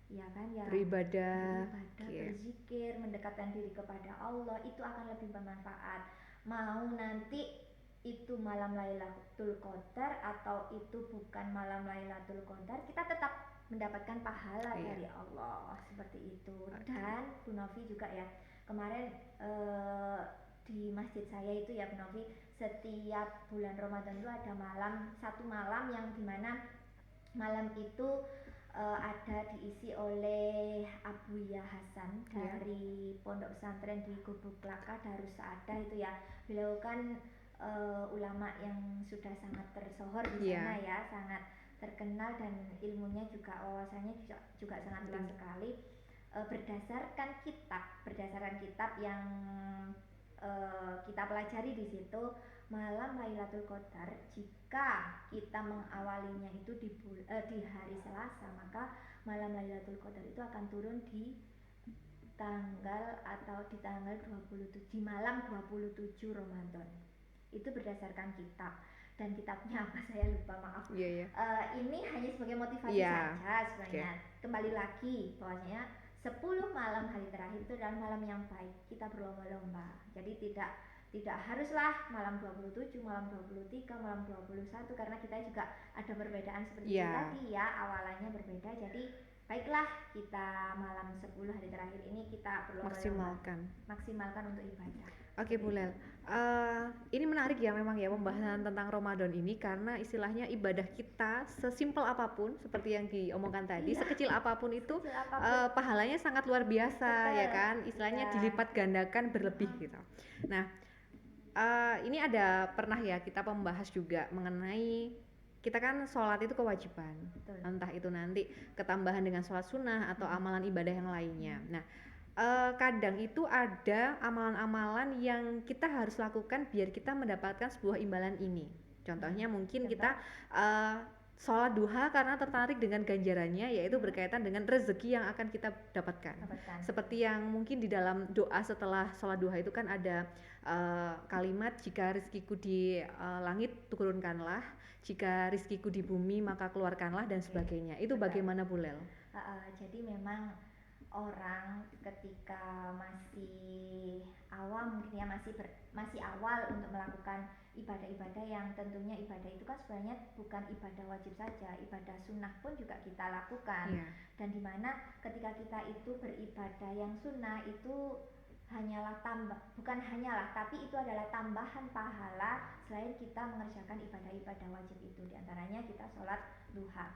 Ya kan ya, beribadah, berzikir, mendekatkan diri kepada Allah, itu akan lebih bermanfaat. Mau nanti itu malam Lailatul Qadar atau itu bukan malam Lailatul Qadar, kita tetap mendapatkan pahala dari Allah, seperti itu. Dan Bu Novi juga ya, kemarin di masjid saya itu ya Bu Novi, setiap bulan Ramadan itu ada satu malam yang dimana malam itu ada diisi oleh Abuya Hasan dari Pondok Pesantren di Gubuk Klaka Darus Saadah itu ya. Beliau kan ulama yang sudah sangat tersohor di sana ya, sangat terkenal, dan ilmunya juga, wawasannya juga sangat luas sekali. Berdasarkan kitab yang kita pelajari di situ, malam Lailatul Qadar jika kita mengawalinya itu di hari Selasa, maka malam Lailatul Qadar itu akan turun di tanggal atau di tanggal 27 di malam 27 Ramadan. Itu berdasarkan kitab, dan kitabnya apa saya lupa, maaf. Iya. Ini hanya sebagai motivasi Iya. saja sebenarnya. Kembali lagi bahwasanya 10 malam hari terakhir itu adalah malam yang baik. Kita berlomba-lomba. Jadi tidak haruslah malam 27, malam 23, malam 21, karena kita juga ada perbedaan seperti itu tadi ya, awalannya berbeda. Jadi baiklah kita malam 10 hari terakhir ini kita berlomba-lomba, maksimalkan untuk ibadah. Oke Bu Lel, ini menarik ya memang ya pembahasan tentang Ramadan ini, karena istilahnya ibadah kita sesimpel apapun seperti yang diomongkan tadi, sekecil apapun itu pahalanya sangat luar biasa. Betul. Ya kan, istilahnya dilipat gandakan berlebih gitu. Nah, ini ada pernah ya kita membahas juga mengenai kita kan sholat itu kewajiban. Betul. Entah itu nanti ketambahan dengan sholat sunnah atau amalan ibadah yang lainnya. Nah, kadang itu ada amalan-amalan yang kita harus lakukan biar kita mendapatkan sebuah imbalan ini. Contohnya mungkin kita sholat duha karena tertarik dengan ganjarannya, yaitu berkaitan dengan rezeki yang akan kita dapatkan. Seperti yang mungkin di dalam doa setelah sholat duha itu kan ada kalimat, jika rezekiku di langit turunkanlah, jika rezekiku di bumi maka keluarkanlah, dan sebagainya. Itu bagaimana Bu Lel? Jadi memang orang ketika masih awam mungkin ya, masih awal untuk melakukan ibadah-ibadah yang tentunya ibadah itu kan sebenarnya bukan ibadah wajib saja, ibadah sunnah pun juga kita lakukan. Dan dimana ketika kita itu beribadah yang sunnah itu bukan hanyalah, tapi itu adalah tambahan pahala selain kita mengerjakan ibadah-ibadah wajib itu. Di antaranya kita sholat duha.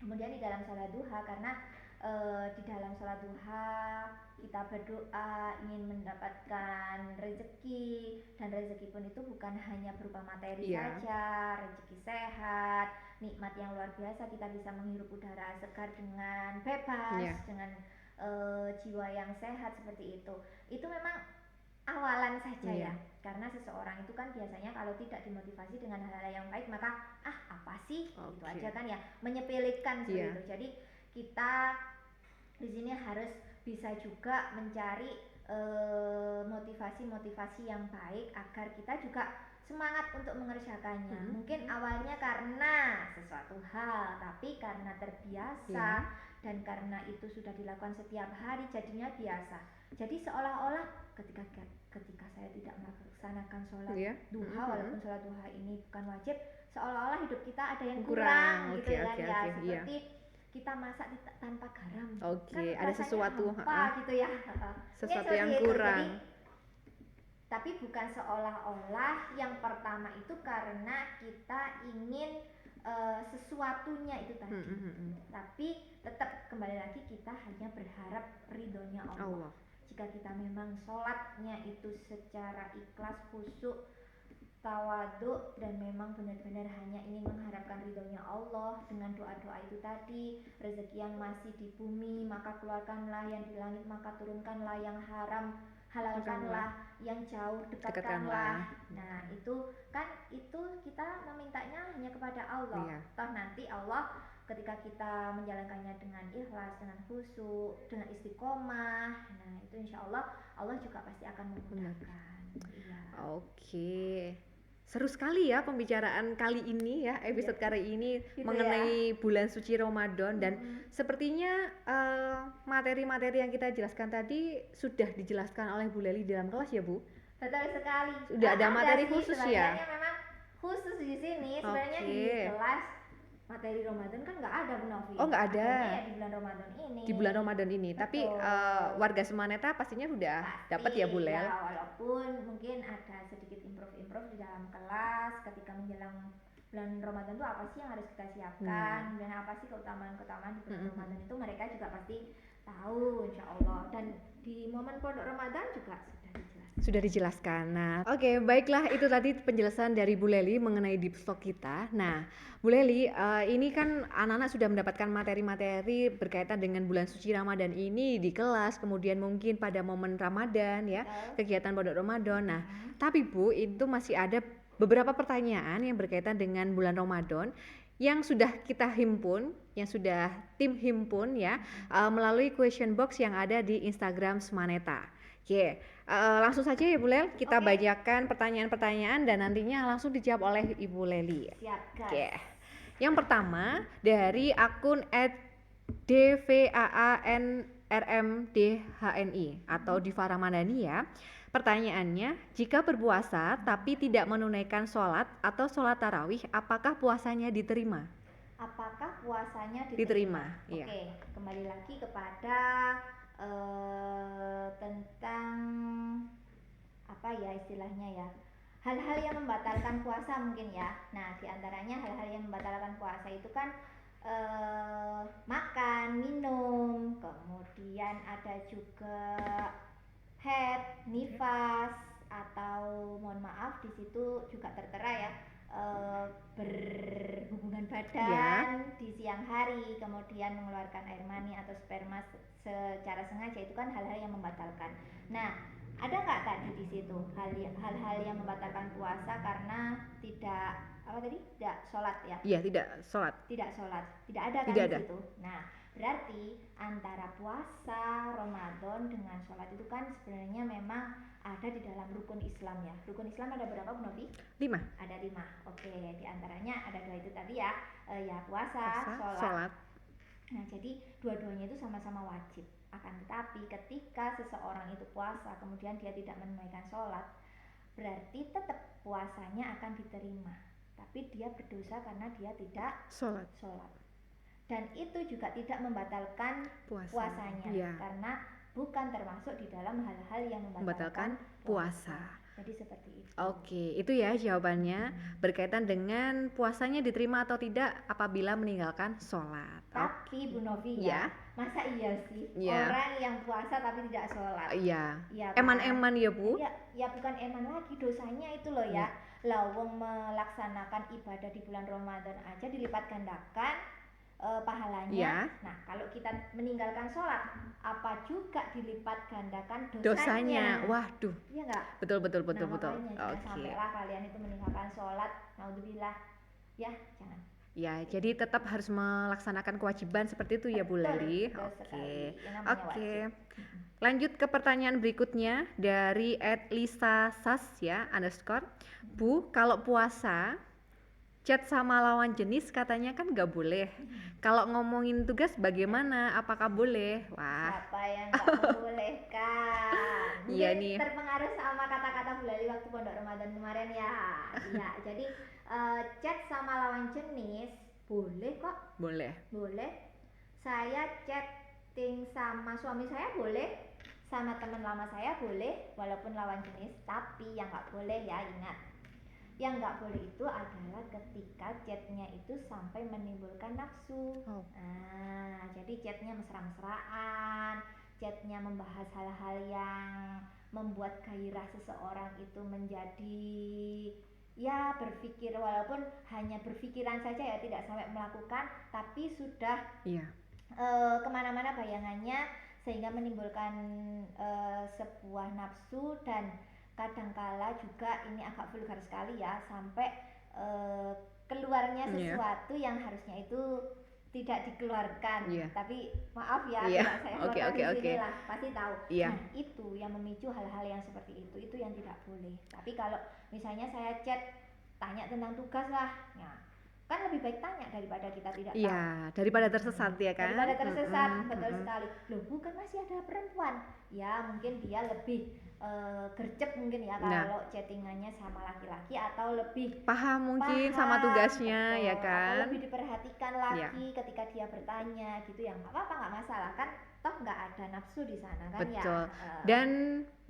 Kemudian di dalam sholat duha, karena di dalam sholat duha kita berdoa ingin mendapatkan rezeki, dan rezeki pun itu bukan hanya berupa materi saja, rezeki sehat, nikmat yang luar biasa, kita bisa menghirup udara segar dengan bebas, dengan jiwa yang sehat seperti itu. Itu memang awalan saja ya, karena seseorang itu kan biasanya kalau tidak dimotivasi dengan hal-hal yang baik maka apa sih, itu aja kan ya, menyepelekan seperti itu. Jadi kita di sini harus bisa juga mencari motivasi-motivasi yang baik agar kita juga semangat untuk mengerjakannya. Mungkin awalnya karena sesuatu hal, tapi karena terbiasa dan karena itu sudah dilakukan setiap hari jadinya biasa. Jadi seolah-olah ketika saya tidak melaksanakan sholat duha, walaupun sholat duha ini bukan wajib, seolah-olah hidup kita ada yang kurang gitu ya. Seperti kita masak tanpa garam, kan ada sesuatu gitu ya, sesuatu yang kurang. Jadi, tapi bukan seolah-olah yang pertama itu karena kita ingin sesuatunya itu tadi, tapi tetap kembali lagi kita hanya berharap ridhonya Allah. Jika kita memang sholatnya itu secara ikhlas, khusyuk, tawadhu, dan memang benar-benar hanya ingin mengharapkan ridhonya Allah dengan doa-doa itu tadi, rezeki yang masih di bumi maka keluarkanlah, yang di langit maka turunkanlah, yang haram halalkanlah, yang jauh dekatkanlah. Nah itu kita memintanya hanya kepada Allah. Toh nanti Allah ketika kita menjalankannya dengan ikhlas, dengan khusyuk, dengan istiqomah, nah itu insya Allah juga pasti akan memudahkan. Oke. Seru sekali ya pembicaraan kali ini ya, episode kali ini gitu mengenai bulan suci Ramadan, dan sepertinya materi-materi yang kita jelaskan tadi sudah dijelaskan oleh Bu Leli dalam kelas ya Bu? Betul sekali. Sudah ada materi khusus ya? Memang khusus di sini sebenarnya di kelas materi Ramadan kan nggak ada Bu Novi. Oh nggak ada. Ya di bulan Ramadan ini. Di bulan Ramadan ini. Betul. Tapi warga Semaneta pastinya sudah dapat ya Bu Lel. Ya, walaupun mungkin ada sedikit improve di dalam kelas ketika menjelang bulan Ramadan itu apa sih yang harus kita siapkan, dan apa sih keutamaan-keutamaan di bulan Ramadan itu mereka juga pasti tahu insya Allah. Dan di momen pondok Ramadan juga sudah dijelaskan. Nah, oke, baiklah, itu tadi penjelasan dari Bu Leli mengenai deep stock kita. Nah, Bu Leli, ini kan anak-anak sudah mendapatkan materi-materi berkaitan dengan bulan suci Ramadan ini di kelas, kemudian mungkin pada momen Ramadan ya, kegiatan pondok Ramadan. Nah, tapi Bu, itu masih ada beberapa pertanyaan yang berkaitan dengan bulan Ramadan yang sudah kita himpun, yang sudah tim himpun ya, melalui question box yang ada di Instagram Semaneta. Oke, langsung saja ya Bu Lel, kita bacakan pertanyaan-pertanyaan dan nantinya langsung dijawab oleh Ibu Leli. Siap, guys. Oke. Yang pertama dari akun @dvaanrmdhni atau Diva Ramadhani ya. Pertanyaannya, jika berpuasa tapi tidak menunaikan sholat atau sholat tarawih, apakah puasanya diterima? Apakah puasanya Diterima, Oke, iya. kembali lagi kepada tentang apa ya istilahnya ya, hal-hal yang membatalkan puasa mungkin ya. Nah, diantaranya hal-hal yang membatalkan puasa itu kan makan, minum, kemudian ada juga haid, nifas, atau mohon maaf di situ juga tertera ya, berhubungan badan di siang hari, kemudian mengeluarkan air mani atau sperma secara sengaja, itu kan hal-hal yang membatalkan. Nah, ada nggak tadi di situ hal-hal yang membatalkan puasa karena tidak sholat ya? Iya, tidak sholat. Tidak sholat, tidak ada kan Tidak di ada. situ. Nah, berarti antara puasa Ramadan dengan sholat itu kan sebenarnya memang ada di dalam rukun Islam ya. Rukun Islam ada berapa Bu Novi? 5. Ada 5. Oke, diantaranya ada 2 itu tadi ya, ya puasa, sholat. Nah, jadi dua-duanya itu sama-sama wajib. Akan tetapi ketika seseorang itu puasa kemudian dia tidak menunaikan sholat, berarti tetap puasanya akan diterima, tapi dia berdosa karena dia tidak sholat. Dan itu juga tidak membatalkan puasanya, karena bukan termasuk di dalam hal-hal yang membatalkan puasa. Jadi seperti itu. Oke, itu ya jawabannya berkaitan dengan puasanya diterima atau tidak apabila meninggalkan sholat. Tapi Bu Novi ya, masa iya sih orang yang puasa tapi tidak sholat? Iya. Ya, eman-eman ya Bu? Ya bukan eman lagi, dosanya itu loh ya. Lawang melaksanakan ibadah di bulan Ramadan aja dilipat gandakan pahalanya. Nah, kalau kita meninggalkan sholat, apa juga dilipat gandakan dosanya? Waduh. Iya nggak? Betul. Nah, sampailah kalian itu meninggalkan sholat, naudzubillah. Ya, jangan. Ya, jadi tetap harus melaksanakan kewajiban seperti itu ya Bu Leli. Oke. Lanjut ke pertanyaan berikutnya dari @lisasas ya _ Bu, kalau puasa chat sama lawan jenis katanya kan nggak boleh. Kalau ngomongin tugas bagaimana? Apakah boleh? Wah. Siapa yang nggak membolehkan? Iya nih. Terpengaruh sama kata-kata Bu Leli waktu pondok Ramadan kemarin ya. Iya, jadi chat sama lawan jenis boleh kok. Boleh. Saya chatting sama suami saya boleh, sama teman lama saya boleh, walaupun lawan jenis. Tapi yang nggak boleh ya, ingat, yang nggak boleh itu adalah ketika chatnya itu sampai menimbulkan nafsu. Nah, jadi chatnya mesra-mesraan, chatnya membahas hal-hal yang membuat gairah seseorang itu menjadi ya berpikir, walaupun hanya berpikiran saja ya, tidak sampai melakukan, tapi sudah kemana-mana bayangannya sehingga menimbulkan sebuah nafsu. Dan kadangkala juga ini agak vulgar sekali ya, sampai keluarnya sesuatu yang harusnya itu tidak dikeluarkan. Tapi maaf ya, tidak saya keluarkan di sini lah, pasti tahu. Nah, itu yang memicu hal-hal yang seperti itu yang tidak boleh. Tapi kalau misalnya saya chat tanya tentang tugas lah, ya kan lebih baik tanya daripada kita tidak tahu. Iya, daripada tersesat ya kan? Daripada tersesat, betul sekali. Loh, bukan masih ada perempuan? Ya mungkin dia lebih gercep mungkin ya kalau chattingannya sama laki-laki, atau lebih paham mungkin sama tugasnya, betul, ya kan? atau lebih diperhatikan lagi ketika dia bertanya gitu ya, nggak apa-apa, nggak masalah kan, toh nggak ada nafsu di sana kan. Betul. Ya. Dan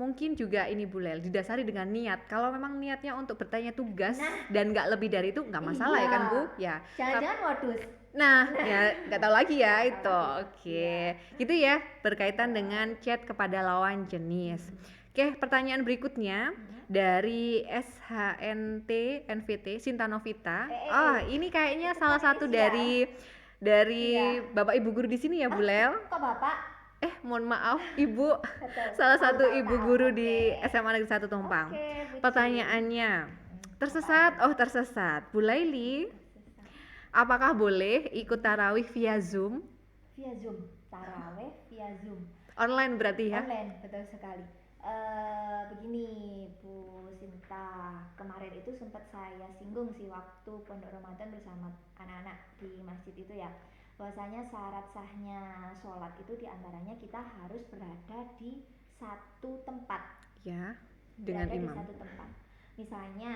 mungkin juga ini Bu Lel didasari dengan niat. Kalau memang niatnya untuk bertanya tugas dan nggak lebih dari itu nggak masalah ya kan Bu? Ya. Jangan-jangan modus. Nah, ya nggak tahu lagi ya itu. Oke. Gitu ya berkaitan dengan chat kepada lawan jenis. Oke, pertanyaan berikutnya dari SHNT NVT Sinta Novita. Ini kayaknya salah satu dari Bapak Ibu guru di sini ya Bu Lel. Kok Bapak? Mohon maaf Ibu. Salah satu Ibu guru di SMA Negeri 1 Tumpang. Pertanyaannya, tersesat. Bu Laili, Apakah boleh ikut tarawih via Zoom? Via Zoom, taraweh via Zoom. Online berarti ya? Online, betul sekali. Begini Bu Sinta, kemarin itu sempat saya singgung sih waktu Pondok Ramadan bersama anak-anak di masjid itu ya, bahwasanya syarat sahnya sholat itu diantaranya kita harus berada di satu tempat. Ya, dengan Berada imam. di satu tempat. Misalnya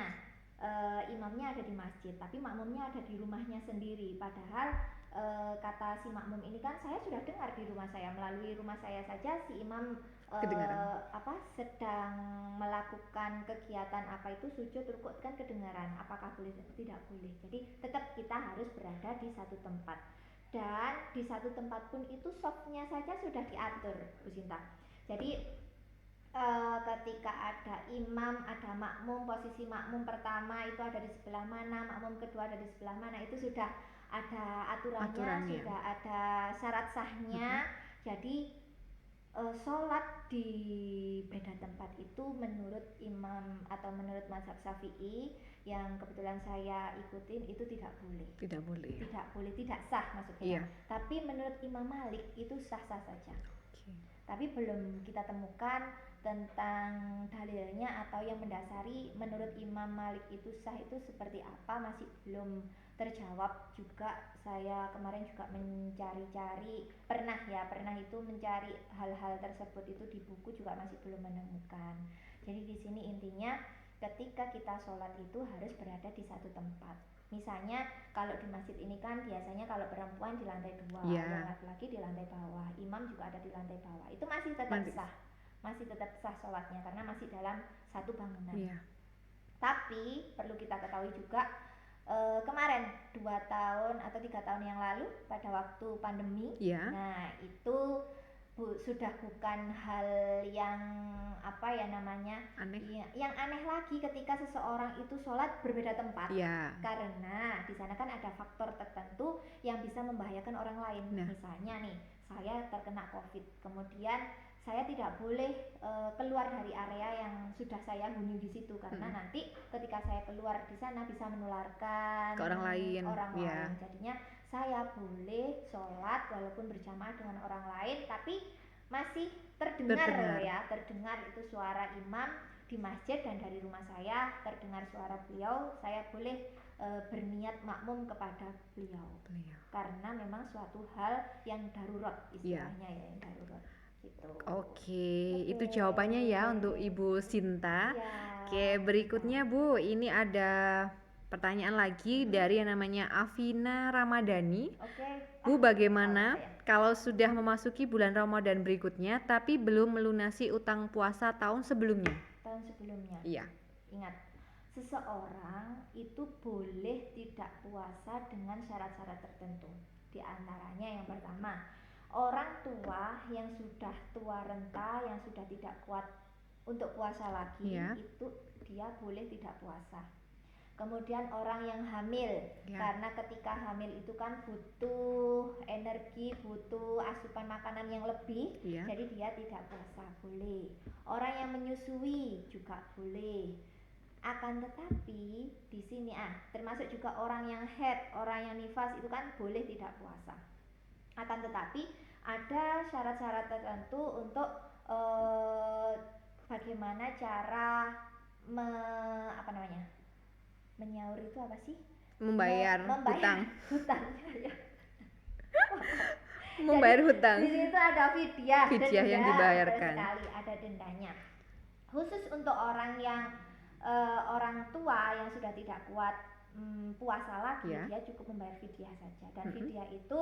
imamnya ada di masjid, tapi makmumnya ada di rumahnya sendiri. Padahal kata si makmum ini kan saya sudah dengar di rumah saya, melalui rumah saya saja si imam Kedengaran. sedang melakukan kegiatan apa itu sujud rukuk kan kedengaran. Apakah boleh? Tidak boleh. Jadi tetap kita harus berada di satu tempat. Dan di satu tempat pun itu softnya saja sudah diatur, Bu Sinta. Jadi ketika ada imam, ada makmum, posisi makmum pertama itu ada di sebelah mana, makmum kedua ada di sebelah mana, itu sudah ada aturannya. Sudah ada syarat sahnya. Jadi sholat di beda tempat itu menurut imam atau menurut mazhab Syafi'i yang kebetulan saya ikutin itu tidak boleh. Tidak boleh. Tidak boleh, tidak sah maksudnya. Iya. Tapi menurut Imam Malik itu sah-sah saja. Okay. Tapi belum kita temukan tentang dalilnya atau yang mendasari menurut Imam Malik itu sah itu seperti apa, masih belum terjawab juga. Saya kemarin juga mencari-cari, pernah itu mencari hal-hal tersebut itu di buku juga masih belum menemukan. Jadi di sini intinya ketika kita sholat itu harus berada di satu tempat. Misalnya kalau di masjid ini kan biasanya kalau perempuan di lantai 2, yang laki-laki di lantai bawah, imam juga ada di lantai bawah. Itu masih tetap sah. Masih tetap sah sholatnya karena masih dalam satu bangunan. Tapi perlu kita ketahui juga kemarin 2 tahun atau 3 tahun yang lalu pada waktu pandemi, nah itu sudah bukan hal yang apa ya namanya aneh. Yang aneh lagi ketika seseorang itu sholat berbeda tempat, karena di sana kan ada faktor tertentu yang bisa membahayakan orang lain. Misalnya nih, saya terkena COVID, kemudian saya tidak boleh keluar dari area yang sudah saya huni di situ karena nanti ketika saya keluar di sana bisa menularkan ke orang lain. Jadinya saya boleh sholat walaupun berjamaah dengan orang lain, tapi masih terdengar itu suara imam di masjid, dan dari rumah saya terdengar suara beliau. Saya boleh berniat makmum kepada beliau karena memang suatu hal yang darurat istilahnya ya, yang darurat. Gitu. Oke, itu jawabannya ya untuk Ibu Sinta. Oke, berikutnya Bu, ini ada pertanyaan lagi dari yang namanya Afina Ramadhani. Bu, bagaimana kalau sudah memasuki bulan Ramadan berikutnya tapi belum melunasi utang puasa tahun sebelumnya? Tahun sebelumnya? Iya. Ingat, seseorang itu boleh tidak puasa dengan syarat-syarat tertentu. Di antaranya yang pertama, orang tua yang sudah tua renta, yang sudah tidak kuat untuk puasa lagi, itu dia boleh tidak puasa. Kemudian orang yang hamil, karena ketika hamil itu kan butuh energi, butuh asupan makanan yang lebih, jadi dia tidak puasa, boleh. Orang yang menyusui juga boleh. Akan tetapi di sini termasuk juga orang yang haid, orang yang nifas itu kan boleh tidak puasa. Akan tetapi ada syarat-syarat tertentu untuk bagaimana cara menyaur itu apa sih? Membayar hutang. Membayar hutang. Di situ ada fidyah yang dibayarkan. Sekali ada dendanya. Khusus untuk orang yang orang tua yang sudah tidak kuat puasa lagi, dia cukup membayar fidyah saja. Dan fidyah itu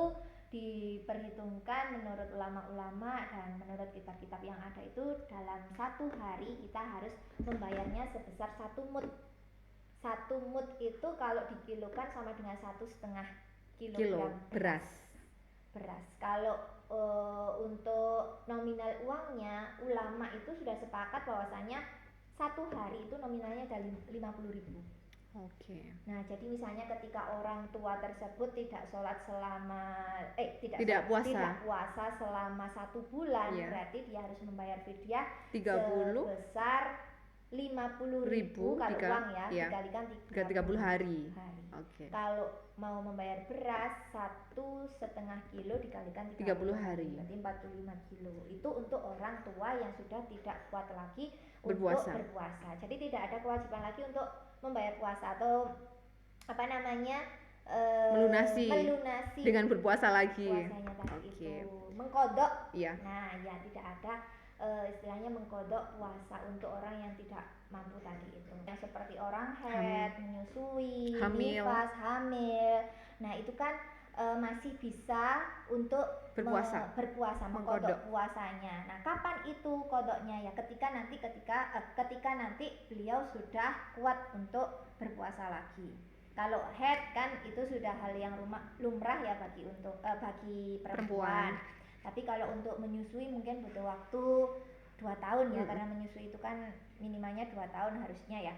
diperhitungkan menurut ulama-ulama dan menurut kitab-kitab yang ada itu dalam satu hari kita harus membayarnya sebesar 1 mud. 1 mud itu kalau dikilokan sama dengan 1,5 kilogram beras. Kalau untuk nominal uangnya, ulama itu sudah sepakat bahwasanya 1 hari itu nominalnya ada 50.000. Nah, jadi misalnya ketika orang tua tersebut tidak sholat selama tidak puasa selama 1 bulan, berarti dia harus membayar fidyah sebesar 50.000 kalau uang ya, iya. dikalikan 30 hari. hari. Oke. Kalau mau membayar beras 1,5 kilo dikalikan 30 hari. berarti 45 kilo. Itu untuk orang tua yang sudah tidak kuat lagi Berpuasa. untuk berpuasa. Jadi tidak ada kewajiban lagi untuk membayar puasa atau apa namanya melunasi dengan berpuasa lagi. Puasanya tadi Oke. itu mengkodok. Iya. Nah, ya tidak ada istilahnya mengkodok puasa untuk orang yang tidak mampu tadi itu. Yang seperti orang haid, menyusui, nifas, hamil. Nah, itu kan masih bisa untuk berpuasa, mengkodok puasanya. Nah, kapan itu kodoknya? Ya ketika nanti beliau sudah kuat untuk berpuasa lagi. Kalau haid kan itu sudah hal yang lumrah ya bagi perempuan. Tapi kalau untuk menyusui mungkin butuh waktu 2 tahun ya, karena menyusui itu kan minimalnya 2 tahun harusnya ya.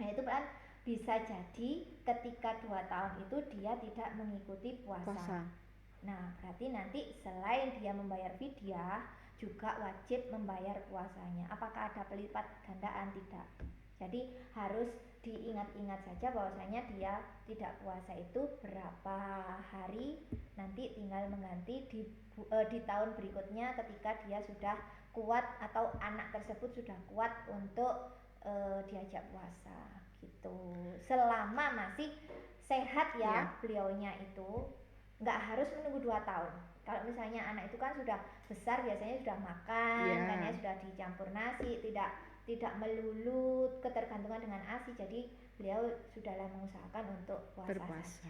Nah, itu kan bisa jadi ketika 2 tahun itu dia tidak mengikuti puasa. Nah, berarti nanti selain dia membayar fidyah juga wajib membayar puasanya. Apakah ada pelipat gandaan? Tidak. Jadi harus diingat-ingat saja bahwasanya dia tidak puasa itu berapa hari, nanti tinggal mengganti di tahun berikutnya ketika dia sudah kuat atau anak tersebut sudah kuat untuk diajak puasa gitu. Selama masih sehat ya, beliaunya itu nggak harus menunggu 2 tahun. Kalau misalnya anak itu kan sudah besar, biasanya sudah makan, kan ya, sudah dicampur nasi, tidak melulu ketergantungan dengan ASI, jadi beliau sudahlah mengusahakan untuk berpuasa.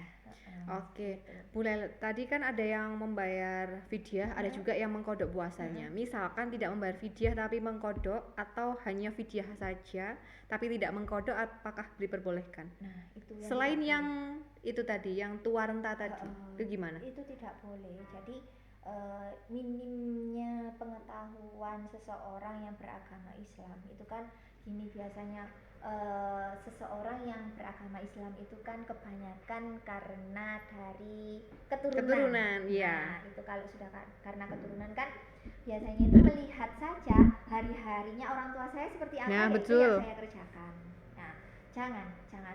Oke, Bu Lel, tadi kan ada yang membayar fidyah, ada juga yang mengkodok puasanya. Misalkan tidak membayar fidyah tapi mengkodok, atau hanya fidyah saja tapi tidak mengkodok, apakah diperbolehkan? Nah, itu yang selain yang itu tadi, yang tua renta tadi, itu gimana? Itu tidak boleh. Jadi minimnya pengetahuan seseorang yang beragama Islam itu kan gini, biasanya seseorang yang beragama Islam itu kan kebanyakan karena dari keturunan. Iya. Nah, itu kalau sudah karena keturunan kan biasanya itu melihat saja hari-harinya orang tua saya seperti apa, nah, itu yang saya kerjakan. Nah, jangan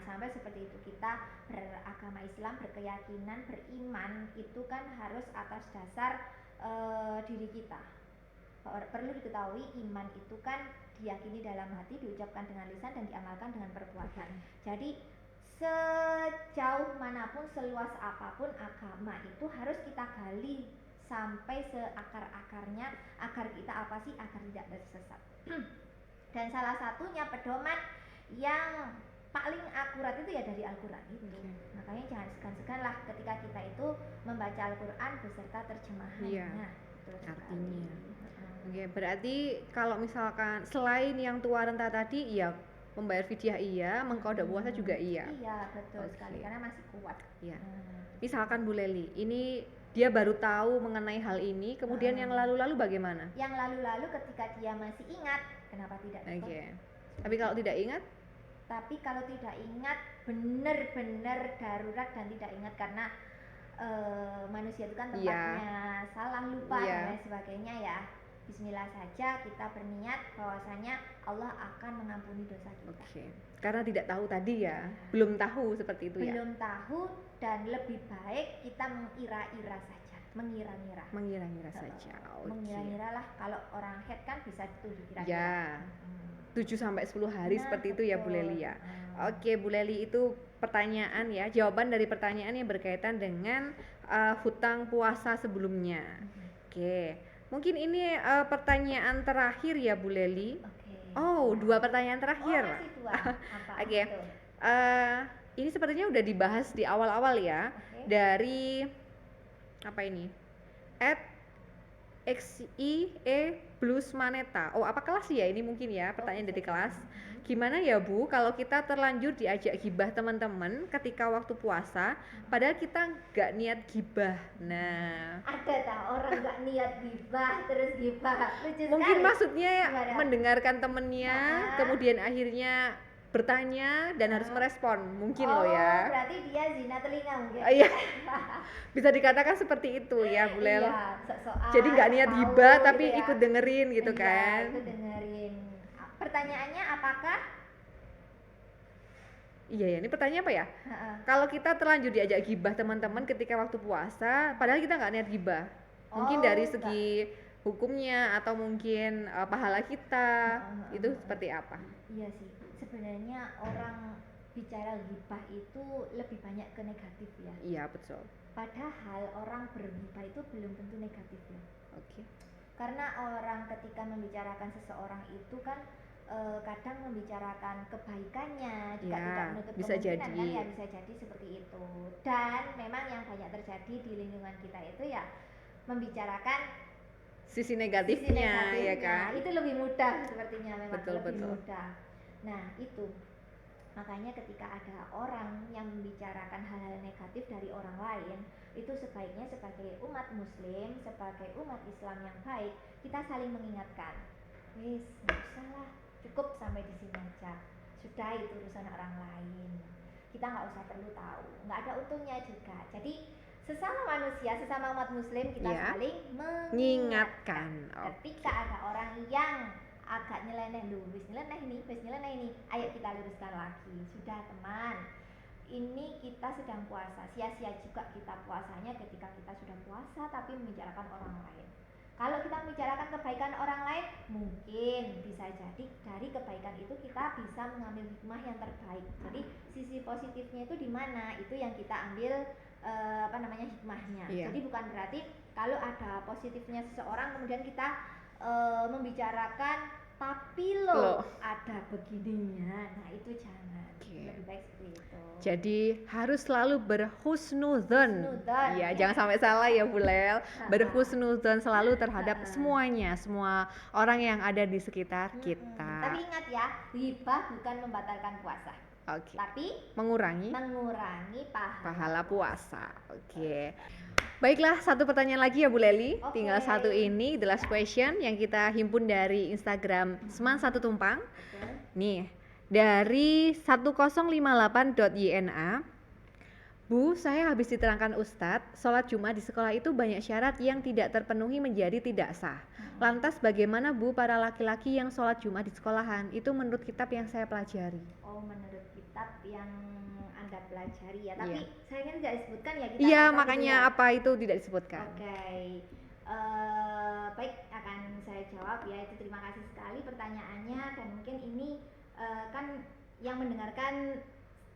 sampai seperti itu. Kita beragama Islam, berkeyakinan, beriman itu kan harus atas dasar diri kita. Perlu diketahui, iman itu kan diyakini dalam hati, diucapkan dengan lisan, dan diamalkan dengan perbuatan. Jadi sejauh manapun, seluas apapun agama itu harus kita gali sampai seakar-akarnya, agar kita agar tidak tersesat. Dan salah satunya pedoman yang paling akurat itu ya dari Al-Quran itu. Makanya jangan segan-segan lah ketika kita itu membaca Al-Quran beserta terjemahannya. Artinya. Oke, berarti kalau misalkan selain yang tua renta tadi, ya membayar fidyah iya, mengkodok puasa juga iya. Iya, betul sekali, karena masih kuat. Iya. Misalkan Bu Leli, ini dia baru tahu mengenai hal ini, kemudian yang lalu-lalu bagaimana? Yang lalu-lalu ketika dia masih ingat, kenapa tidak? Tapi kalau tidak ingat? Tapi kalau tidak ingat, benar-benar darurat dan tidak ingat karena manusia itu kan tempatnya salah, lupa dan lain sebagainya ya. Bismillah saja kita berniat bahwasanya Allah akan mengampuni dosa kita. Karena tidak tahu tadi ya, belum tahu seperti itu ya. Belum tahu, dan lebih baik kita mengira-ira saja, mengira-ngira saja. Mengira-ngira lah, kalau orang haid kan bisa 7 kira-kira. Ya. 7-10 hari seperti itu ya Bu Leli ya. Oke, Bu Leli, itu pertanyaan ya, jawaban dari pertanyaan yang berkaitan dengan hutang puasa sebelumnya. Oke. Mungkin ini pertanyaan terakhir ya Bu Leli. Oh, 2 pertanyaan terakhir. Masih 2. Oke. Ini sepertinya udah dibahas di awal-awal ya. Dari apa ini? @XIE Blues Maneta. Oh, apa kelas ya ini mungkin ya, pertanyaan dari kelas. Gimana ya Bu kalau kita terlanjur diajak gibah teman-teman ketika waktu puasa, padahal kita nggak niat gibah. Nah, ada tak orang nggak niat gibah terus gibah? Mungkin maksudnya mendengarkan temennya, kemudian akhirnya bertanya dan harus merespon, mungkin loh ya. Berarti dia zina telinga mungkin. Iya. Bisa dikatakan seperti itu ya Bu Lel. Iya, jadi nggak niat gibah tapi ikut dengerin gitu kan. Ikut dengerin. pertanyaannya apakah? Iya ya, ini pertanyaannya apa ya? Heeh. Kalau kita terlanjur diajak gibah teman-teman ketika waktu puasa, padahal kita nggak niat gibah, mungkin dari Oh, segi hukumnya atau mungkin pahala kita, Heeh, itu heeh, seperti apa? Iya sih, sebenarnya orang bicara gibah itu lebih banyak ke negatif ya. Iya betul. Padahal orang bergibah itu belum tentu negatif ya. Oke. Karena orang ketika membicarakan seseorang itu kan kadang membicarakan kebaikannya, juga Ya, tidak menutup bisa kemungkinan jadi. kan ya bisa jadi seperti itu. Dan memang yang banyak terjadi di lingkungan kita itu ya membicarakan Sisi sisi negatifnya, ya negatifnya. kan? Itu lebih mudah sepertinya, memang Betul, lebih betul. mudah. Nah itu makanya ketika ada orang yang membicarakan hal-hal negatif dari orang lain, itu sebaiknya sebagai umat muslim, sebagai umat Islam yang baik, kita saling mengingatkan. Wis, nggak usah lah, cukup sampai di sini aja. Sudah, itu urusan orang lain. Kita nggak usah perlu tahu, nggak ada untungnya juga. Jadi sesama manusia, sesama umat muslim, kita Ya. saling Mengingatkan. mengingatkan. Oke. Ketika ada orang yang agak nyeleneh, wis nyeleneh ini, ayo kita luruskan lagi. Sudah teman, ini kita sedang puasa, sia-sia juga kita puasanya ketika kita sudah puasa tapi membicarakan orang lain. Kalau kita membicarakan kebaikan orang lain, mungkin bisa jadi dari kebaikan itu kita bisa mengambil hikmah yang terbaik. Jadi sisi positifnya itu di mana? Itu yang kita ambil hikmahnya. Iya. Jadi bukan berarti kalau ada positifnya seseorang kemudian kita membicarakan tapi Loh. ada begininya. Nah, itu jangan. Oke. Lebih baik seperti itu. Jadi harus selalu berhusnudzon. Husnudzon, Ya, ya. jangan sampai salah ya Bu Lel. Berhusnudzon selalu terhadap semuanya, semua orang yang ada di sekitar kita. Tapi ingat ya, ghibah bukan membatalkan puasa, Oke. tapi Mengurangi mengurangi pahala puasa. Oke. Baiklah, satu pertanyaan lagi ya Bu Leli. Oke. Tinggal satu ini, the last question yang kita himpun dari Instagram Seman Satu Tumpang. Oke. Nih, dari 1058.yna. Bu, saya habis diterangkan Ustadz, sholat Jumat di sekolah itu banyak syarat yang tidak terpenuhi menjadi tidak sah. Lantas bagaimana Bu para laki-laki yang sholat Jumat di sekolahan? Itu menurut kitab yang saya pelajari. Oh, menurut kitab yang Anda pelajari ya. Tapi Iya. sayangnya tidak disebutkan ya kitab Iya, apa makanya gitu ya. apa itu tidak disebutkan. Oke. Baik, akan saya jawab ya. Itu terima kasih sekali pertanyaannya, dan mungkin ini kan yang mendengarkan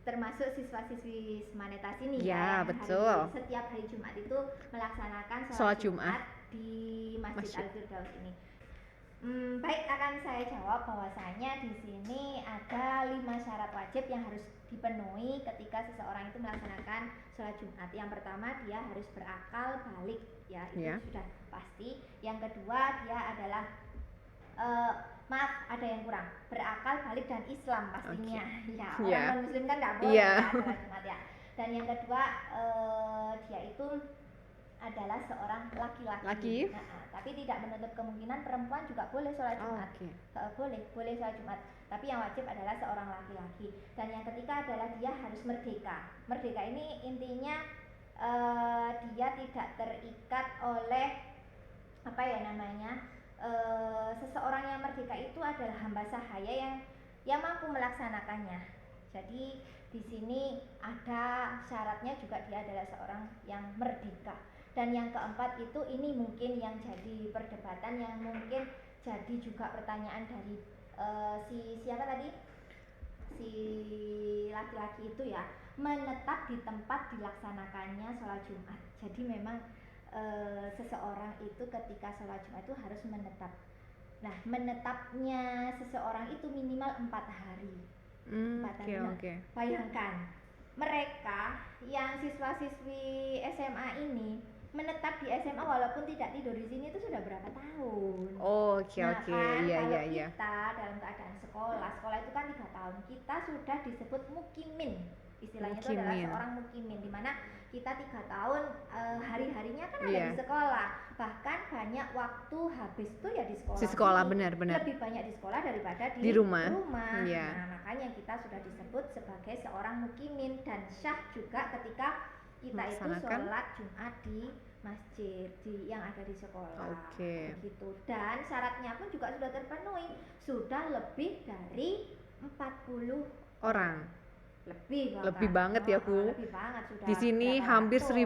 termasuk siswa-siswi Semanetas ini Ya, yang betul. setiap hari Jumat itu melaksanakan Sholat sholat Jumat Jumat di Masjid Masjid. Al-Firdaus ini. Baik, akan saya jawab bahwasanya di sini ada 5 syarat wajib yang harus dipenuhi ketika seseorang itu melaksanakan sholat Jumat. Yang pertama, dia harus berakal balik ya, itu Ya. sudah pasti. Yang kedua, dia adalah maaf, ada yang kurang, berakal balik dan Islam pastinya. Ya, orang Ya. non-muslim kan nggak boleh Iya. kan sholat Jumat ya. Dan yang kedua, dia itu adalah seorang laki-laki. Laki. Tapi tidak menutup kemungkinan perempuan juga boleh sholat Jumat. Oke. Boleh sholat Jumat. Tapi yang wajib adalah seorang laki-laki. Dan yang ketiga adalah dia harus merdeka. Merdeka ini intinya dia tidak terikat oleh seseorang yang merdeka itu adalah hamba sahaya yang mampu melaksanakannya. Jadi di sini ada syaratnya juga, dia adalah seorang yang merdeka. Dan yang keempat itu, ini mungkin yang jadi perdebatan, yang mungkin jadi juga pertanyaan dari siapa tadi, si laki-laki itu ya, menetap di tempat dilaksanakannya sholat Jumat. Jadi memang seseorang itu ketika sholat Jumat itu harus menetap. Nah, menetapnya seseorang itu minimal 4 hari. Oke. Bayangkan, mereka yang siswa-siswi SMA ini menetap di SMA walaupun tidak tidur di sini itu sudah berapa tahun? Oke. Nah, kan, Iya. kalau kita dalam keadaan sekolah itu kan 3 tahun, kita sudah disebut mukimin. Istilahnya itu adalah Mukimin. seorang mukimin, dimana kita 3 tahun hari-harinya kan ada Iya. di sekolah. Bahkan banyak waktu habis itu ya di sekolah. Di sekolah, Ini benar. lebih banyak di sekolah daripada Di rumah. Iya. Nah, makanya kita sudah disebut sebagai seorang mukimin, dan syah juga ketika kita itu Melaksanakan. sholat Jumat di masjid yang ada di sekolah. Oke. Begitu. Dan syaratnya pun juga sudah terpenuhi. Sudah lebih dari 40 Orang. lebih bahkan. Lebih banget ya, Bu. Lebih banget sudah. Di sini berapa hampir ratus.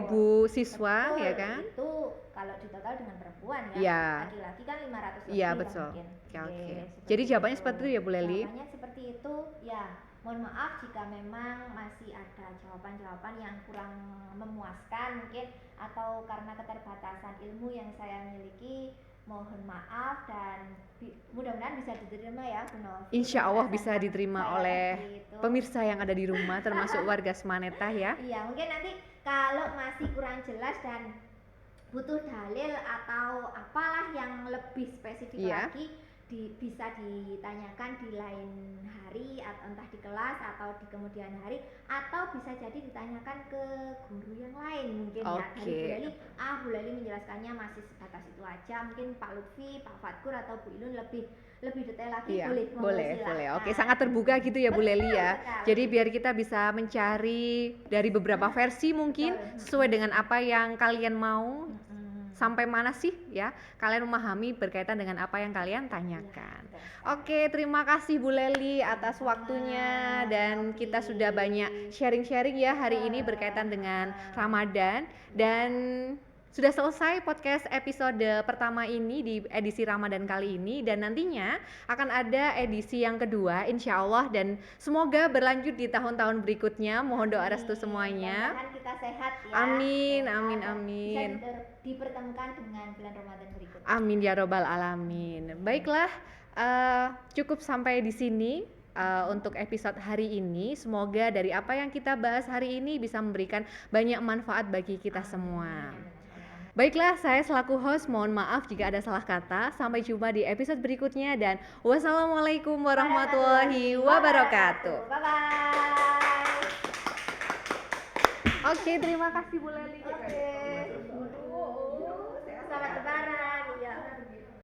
1000 siswa, Betul, ya kan? Itu kalau di total dengan perempuan ya. Iya. Laki-laki kan 500 lebih Iya, ya betul. mungkin. Oke. Seperti Jadi jawabannya itu. seperti itu ya, Bu Leli? Jawabannya seperti itu. Ya, mohon maaf jika memang masih ada jawaban-jawaban yang kurang memuaskan mungkin, atau karena keterbatasan ilmu yang saya miliki. Mohon maaf dan mudah-mudahan bisa diterima ya, Bu Novi. Insya Allah bisa diterima Saya oleh gitu. pemirsa yang ada di rumah, termasuk warga Semaneta ya. Iya, mungkin nanti kalau masih kurang jelas dan butuh dalil atau apalah yang lebih spesifik Iya. lagi, bisa ditanyakan di lain hari, atau entah di kelas atau di kemudian hari, atau bisa jadi ditanyakan ke guru yang lain mungkin ya. Dari Bu Leli, Bu Leli menjelaskannya masih sebatas itu aja. Mungkin Pak Lutfi, Pak Fatkur atau Bu Ilun lebih detail lagi. Iya, boleh boleh. silakan. Oke, sangat terbuka gitu ya Bu Leli ya. Betul. Jadi biar kita bisa mencari dari beberapa versi mungkin sesuai dengan apa yang kalian mau. Sampai mana sih ya kalian memahami berkaitan dengan apa yang kalian tanyakan. Oke, terima kasih Bu Leli atas waktunya, dan kita sudah banyak sharing-sharing ya hari ini berkaitan dengan Ramadan, dan sudah selesai podcast episode pertama ini di edisi Ramadan kali ini, dan nantinya akan ada edisi yang kedua insya Allah, dan semoga berlanjut di tahun-tahun berikutnya. Mohon doa restu semuanya. Mudah-mudahan kita sehat ya. Amin, Sehat, amin, dan amin. Bisa dipertemukan dengan bulan Ramadan berikutnya. Amin ya robbal alamin. Baiklah, cukup sampai di sini untuk episode hari ini. Semoga dari apa yang kita bahas hari ini bisa memberikan banyak manfaat bagi kita semua. Baiklah, saya selaku host mohon maaf jika ada salah kata. Sampai jumpa di episode berikutnya, dan wassalamualaikum warahmatullahi wabarakatuh. Bye-bye. Oke, terima kasih Bu Leli. Oke. Selamat